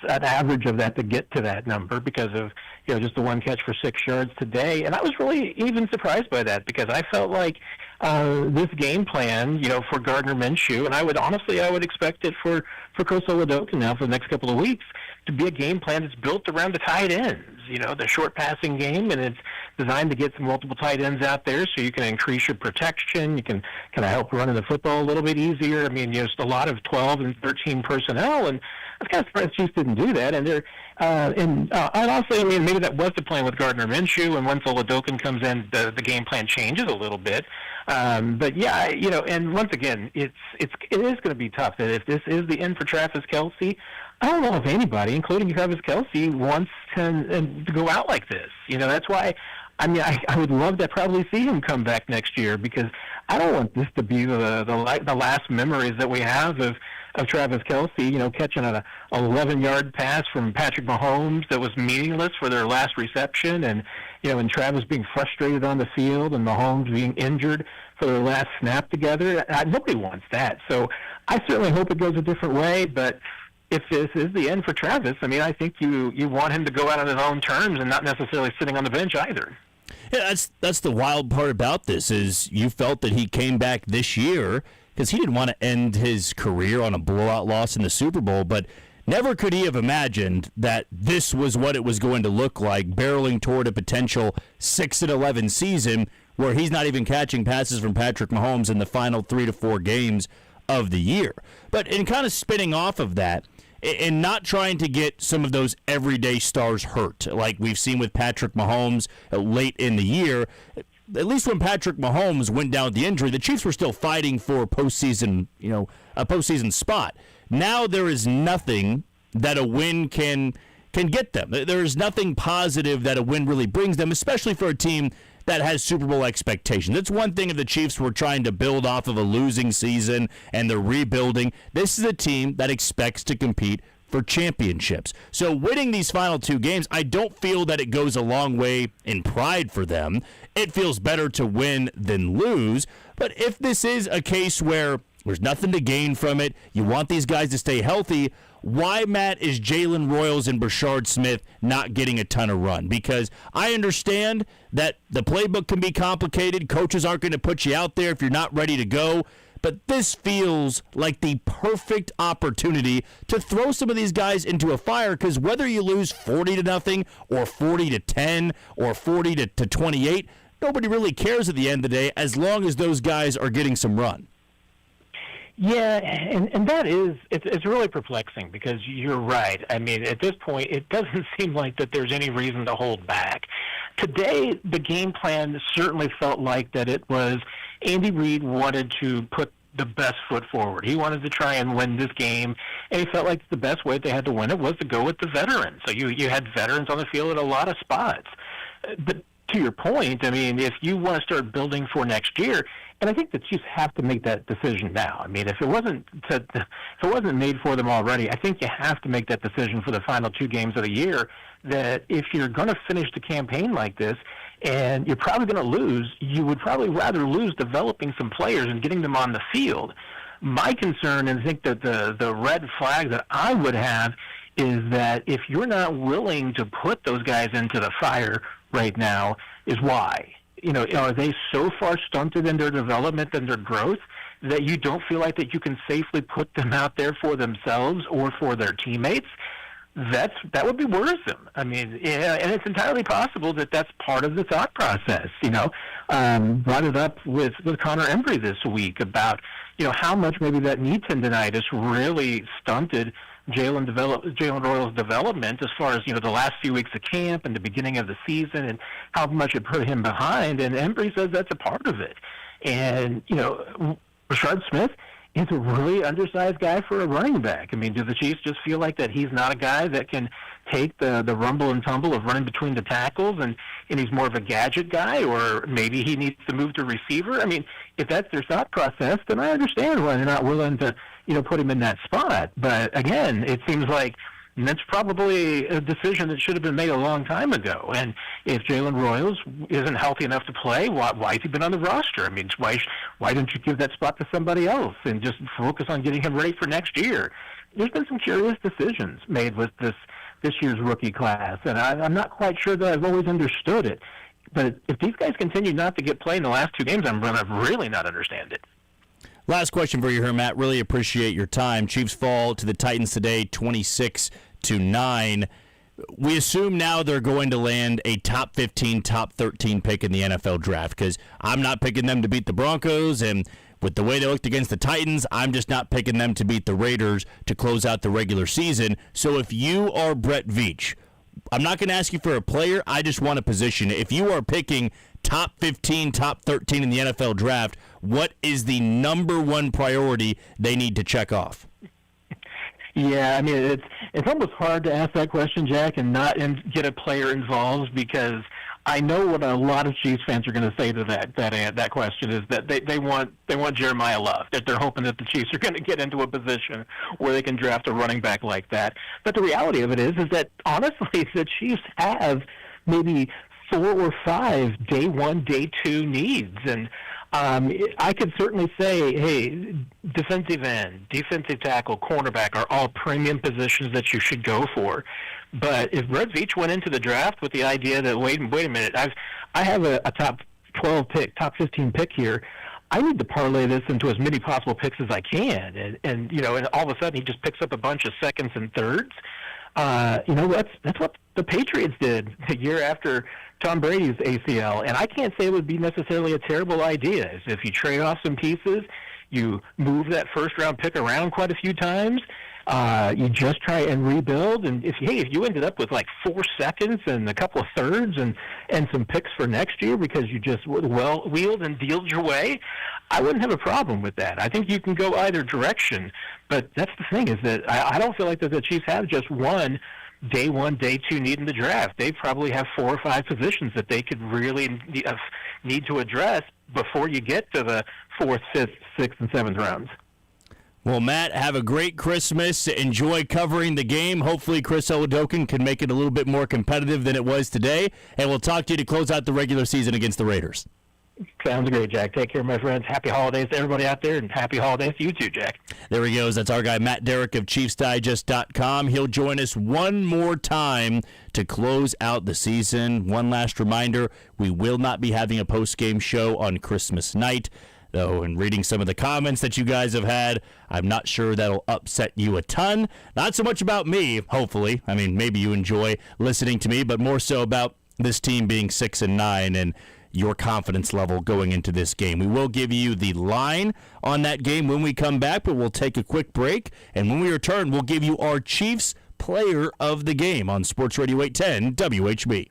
an average of that to get to that number because of just the 1 catch for 6 yards today. And I was really even surprised by that because I felt like this game plan, for Gardner Minshew, and I would expect it for Chris Oladokun now for the next couple of weeks to be a game plan that's built around the tight ends, the short passing game, and it's designed to get some multiple tight ends out there so you can increase your protection. You can kind of help running the football a little bit easier. I mean, just a lot of 12 and 13 personnel, and I was kind of surprised the Chiefs didn't do that. And I'd also, I mean, maybe that was the plan with Gardner Minshew, and once Oladokin comes in, the game plan changes a little bit. But yeah, and once again, it is going to be tough. That if this is the end for Travis Kelce, I don't know if anybody, including Travis Kelce, wants to go out like this. That's why. I mean, I would love to probably see him come back next year, because I don't want this to be the last memories that we have of Travis Kelce, catching an 11-yard pass from Patrick Mahomes that was meaningless for their last reception, and and Travis being frustrated on the field and Mahomes being injured for their last snap together. Nobody wants that. So I certainly hope it goes a different way, but if this is the end for Travis, I mean, I think you want him to go out on his own terms and not necessarily sitting on the bench either. Yeah, that's the wild part about this, is you felt that he came back this year because he didn't want to end his career on a blowout loss in the Super Bowl, but never could he have imagined that this was what it was going to look like, barreling toward a potential 6-11 season where he's not even catching passes from Patrick Mahomes in the final 3 to 4 games of the year. But in kind of spinning off of that, and not trying to get some of those everyday stars hurt, like we've seen with Patrick Mahomes late in the year. At least when Patrick Mahomes went down with the injury, the Chiefs were still fighting for a postseason spot. Now there is nothing that a win can get them. There is nothing positive that a win really brings them, especially for a team that has Super Bowl expectations. It's one thing if the Chiefs were trying to build off of a losing season and they're rebuilding. This is a team that expects to compete for championships. So winning these final 2 games, I don't feel that it goes a long way in pride for them. It feels better to win than lose. But if this is a case where there's nothing to gain from it, you want these guys to stay healthy, why, Matt, is Jalen Royals and Brashard Smith not getting a ton of run? Because I understand that the playbook can be complicated. Coaches aren't going to put you out there if you're not ready to go. But this feels like the perfect opportunity to throw some of these guys into a fire, because whether you lose 40-0 or 40-10 or 40-28, nobody really cares at the end of the day as long as those guys are getting some run. Yeah, and that is, it's really perplexing, because you're right. I mean, at this point, it doesn't seem like that there's any reason to hold back. Today, the game plan certainly felt like that it was Andy Reid wanted to put the best foot forward. He wanted to try and win this game, and he felt like the best way they had to win it was to go with the veterans. So you had veterans on the field at a lot of spots. But to your point, I mean, if you want to start building for next year, and I think the Chiefs have to make that decision now. I mean, if it wasn't made for them already, I think you have to make that decision for the final 2 games of the year, that if you're going to finish the campaign like this, and you're probably going to lose, you would probably rather lose developing some players and getting them on the field. My concern, and I think that the red flag that I would have, is that if you're not willing to put those guys into the fire right now, is why. Are they so far stunted in their development and their growth that you don't feel like that you can safely put them out there for themselves or for their teammates? That would be worrisome. I mean, yeah, and it's entirely possible that that's part of the thought process. Brought it up with Connor Embry this week about how much maybe that knee tendonitis really stunted Jalen Royals' development as far as the last few weeks of camp and the beginning of the season, and how much it put him behind. And Embry says that's a part of it. And Brashard Smith is a really undersized guy for a running back. I mean, do the Chiefs just feel like that he's not a guy that can take the rumble and tumble of running between the tackles, and he's more of a gadget guy, or maybe he needs to move to receiver? I mean, if that's their thought process, then I understand why they're not willing to put him in that spot. But again, it seems like that's probably a decision that should have been made a long time ago. And if Jalen Royals isn't healthy enough to play, why has he been on the roster? I mean, why don't you give that spot to somebody else and just focus on getting him ready for next year? There's been some curious decisions made with this year's rookie class, and I'm not quite sure that I've always understood it. But if these guys continue not to get played in the last 2 games, I'm going to really not understand it. Last question for you here, Matt. Really appreciate your time. Chiefs fall to the Titans today, 26-9. we assume now they're going to land a top 15, top 13 pick in the NFL draft, because I'm not picking them to beat the Broncos, and with the way they looked against the Titans, I'm just not picking them to beat the Raiders to close out the regular season. So if you are Brett Veach, I'm not going to ask you for a player, I just want a position. If you are picking top 15, top 13 in the NFL draft, what is the number one priority they need to check off? Yeah, I mean, it's almost hard to ask that question, Jack, and not get a player involved, because I know what a lot of Chiefs fans are going to say to that question is that they want Jeremiah Love, that they're hoping that the Chiefs are going to get into a position where they can draft a running back like that. But the reality of it is that honestly, the Chiefs have maybe 4 or 5 day 1, day 2 needs, and I could certainly say, hey, defensive end, defensive tackle, cornerback are all premium positions that you should go for. But if Brett Veach went into the draft with the idea that, wait a minute, I have a top 12 pick, top 15 pick here, I need to parlay this into as many possible picks as I can. And all of a sudden he just picks up a bunch of seconds and thirds. That's what the Patriots did the year after Tom Brady's ACL, and I can't say it would be necessarily a terrible idea. If you trade off some pieces, you move that first-round pick around quite a few times, you just try and rebuild, and if you ended up with like 4 seconds and a couple of thirds and some picks for next year because you just wheeled and dealed your way, I wouldn't have a problem with that. I think you can go either direction, but that's the thing, is that I don't feel like that the Chiefs have just one day 1, day 2 need in the draft. They probably have 4 or 5 positions that they could really need to address before you get to the 4th, 5th, 6th, and 7th rounds. Well, Matt, have a great Christmas. Enjoy covering the game. Hopefully Chris Oladokun can make it a little bit more competitive than it was today, and we'll talk to you to close out the regular season against the Raiders. Sounds great, Jack. Take care, my friends. Happy holidays to everybody out there, and happy holidays to you too, Jack. There he goes. That's our guy, Matt Derrick of ChiefsDigest.com. He'll join us one more time to close out the season. One last reminder, we will not be having a post-game show on Christmas night, though in reading some of the comments that you guys have had, I'm not sure that'll upset you a ton. Not so much about me, hopefully. I mean, maybe you enjoy listening to me, but more so about this team being 6-9 and your confidence level going into this game. We will give you the line on that game when we come back, but we'll take a quick break, and when we return, we'll give you our Chiefs player of the game on Sports Radio 810 WHB.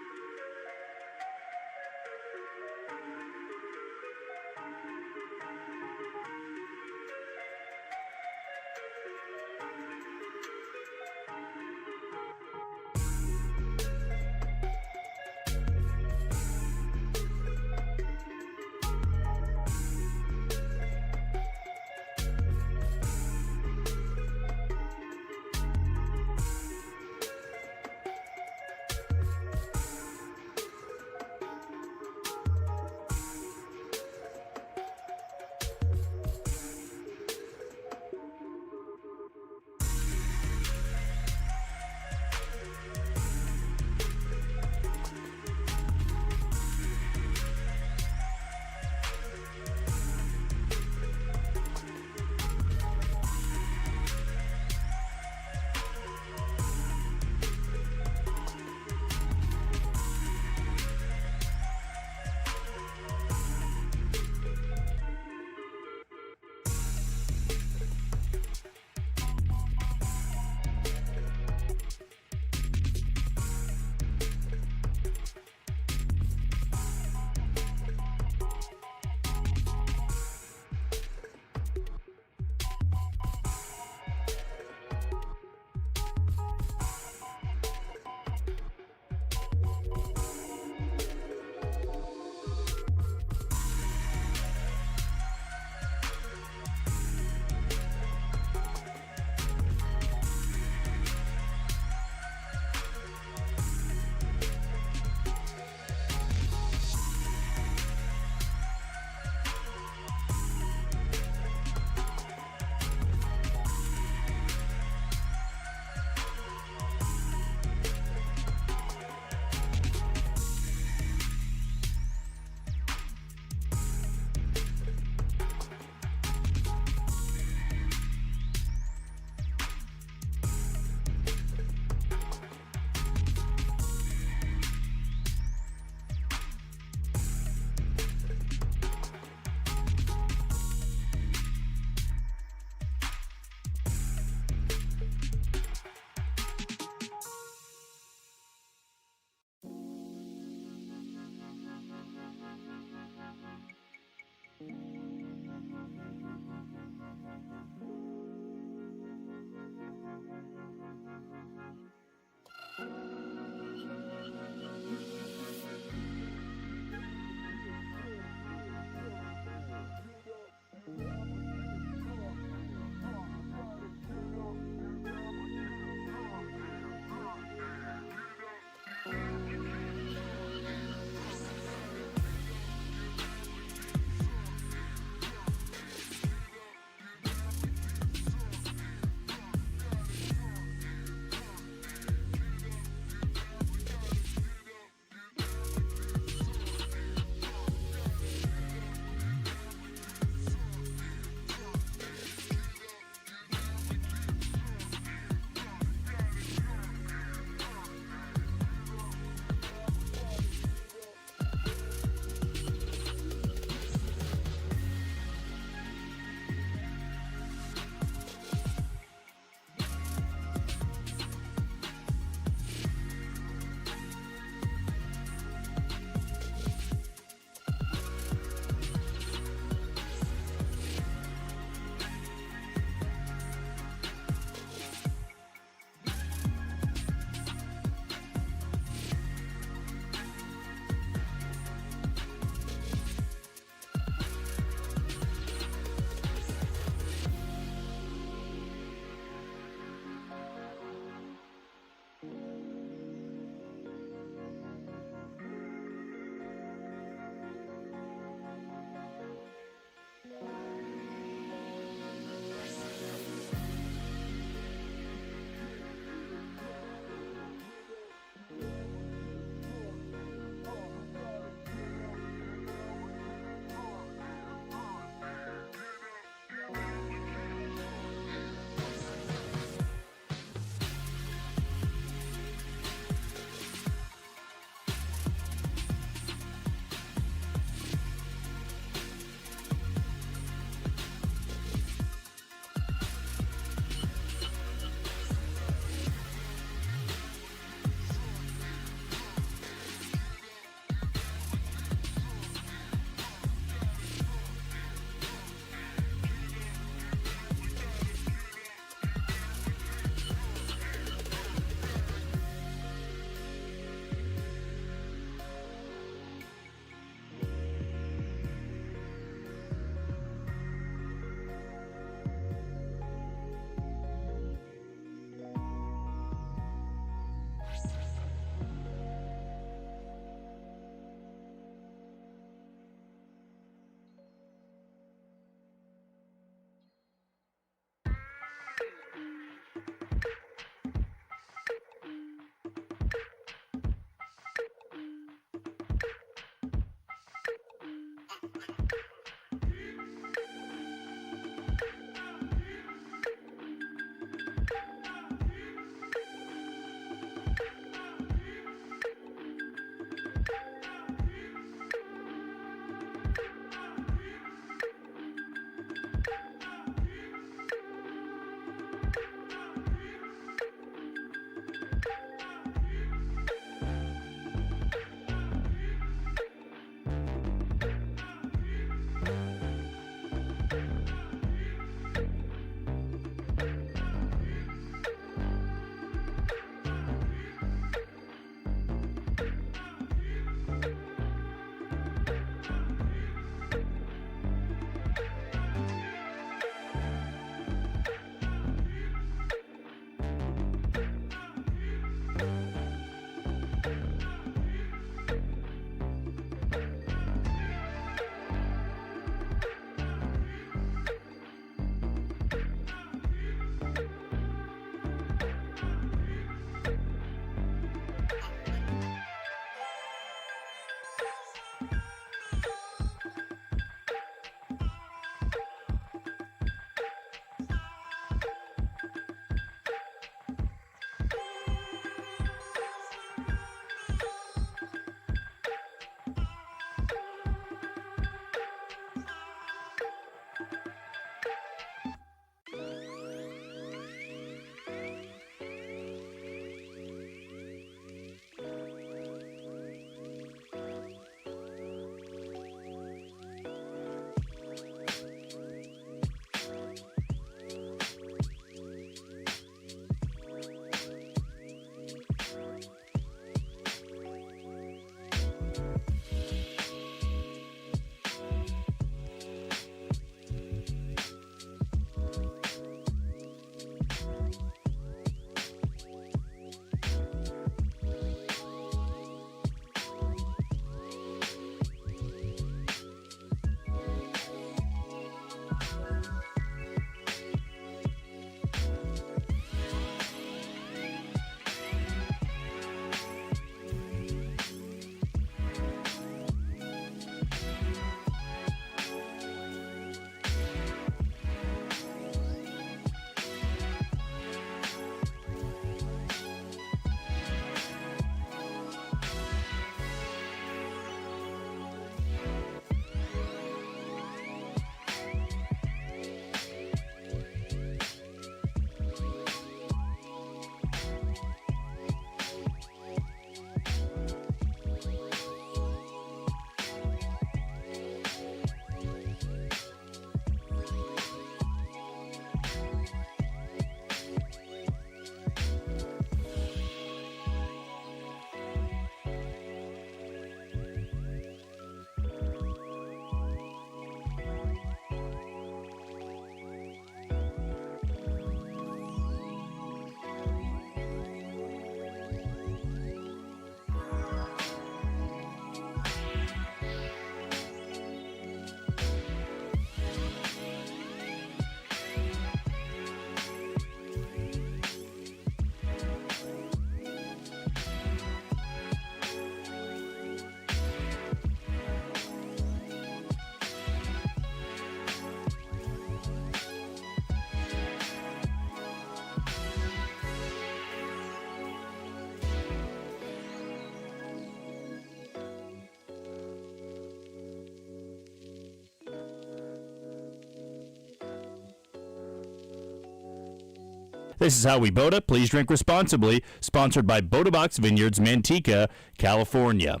This is How We Boda. Please drink responsibly. Sponsored by Boda Box Vineyards, Manteca, California.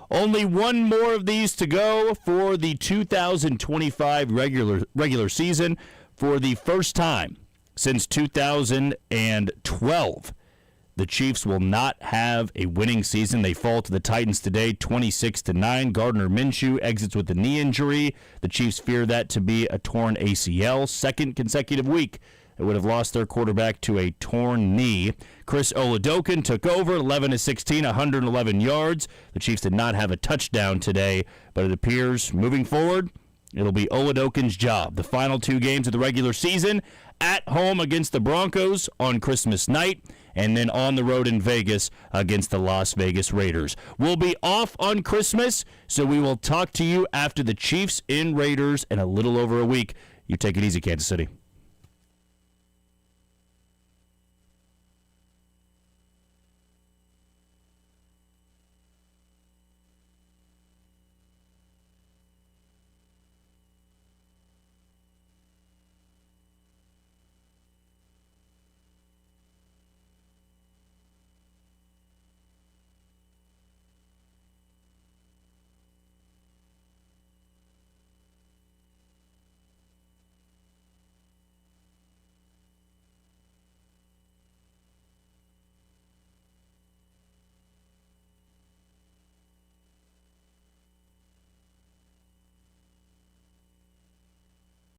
Only one more of these to go for the 2025 regular season. For the first time since 2012, the Chiefs will not have a winning season. They fall to the Titans today, 26-9. Gardner Minshew exits with a knee injury. The Chiefs fear that to be a torn ACL. Second consecutive week they would have lost their quarterback to a torn knee. Chris Oladokun took over, 11-16, 111 yards. The Chiefs did not have a touchdown today, but it appears moving forward, it'll be Oladokun's job. The final 2 games of the regular season, at home against the Broncos on Christmas night, and then on the road in Vegas against the Las Vegas Raiders. We'll be off on Christmas, so we will talk to you after the Chiefs and Raiders in a little over a week. You take it easy, Kansas City.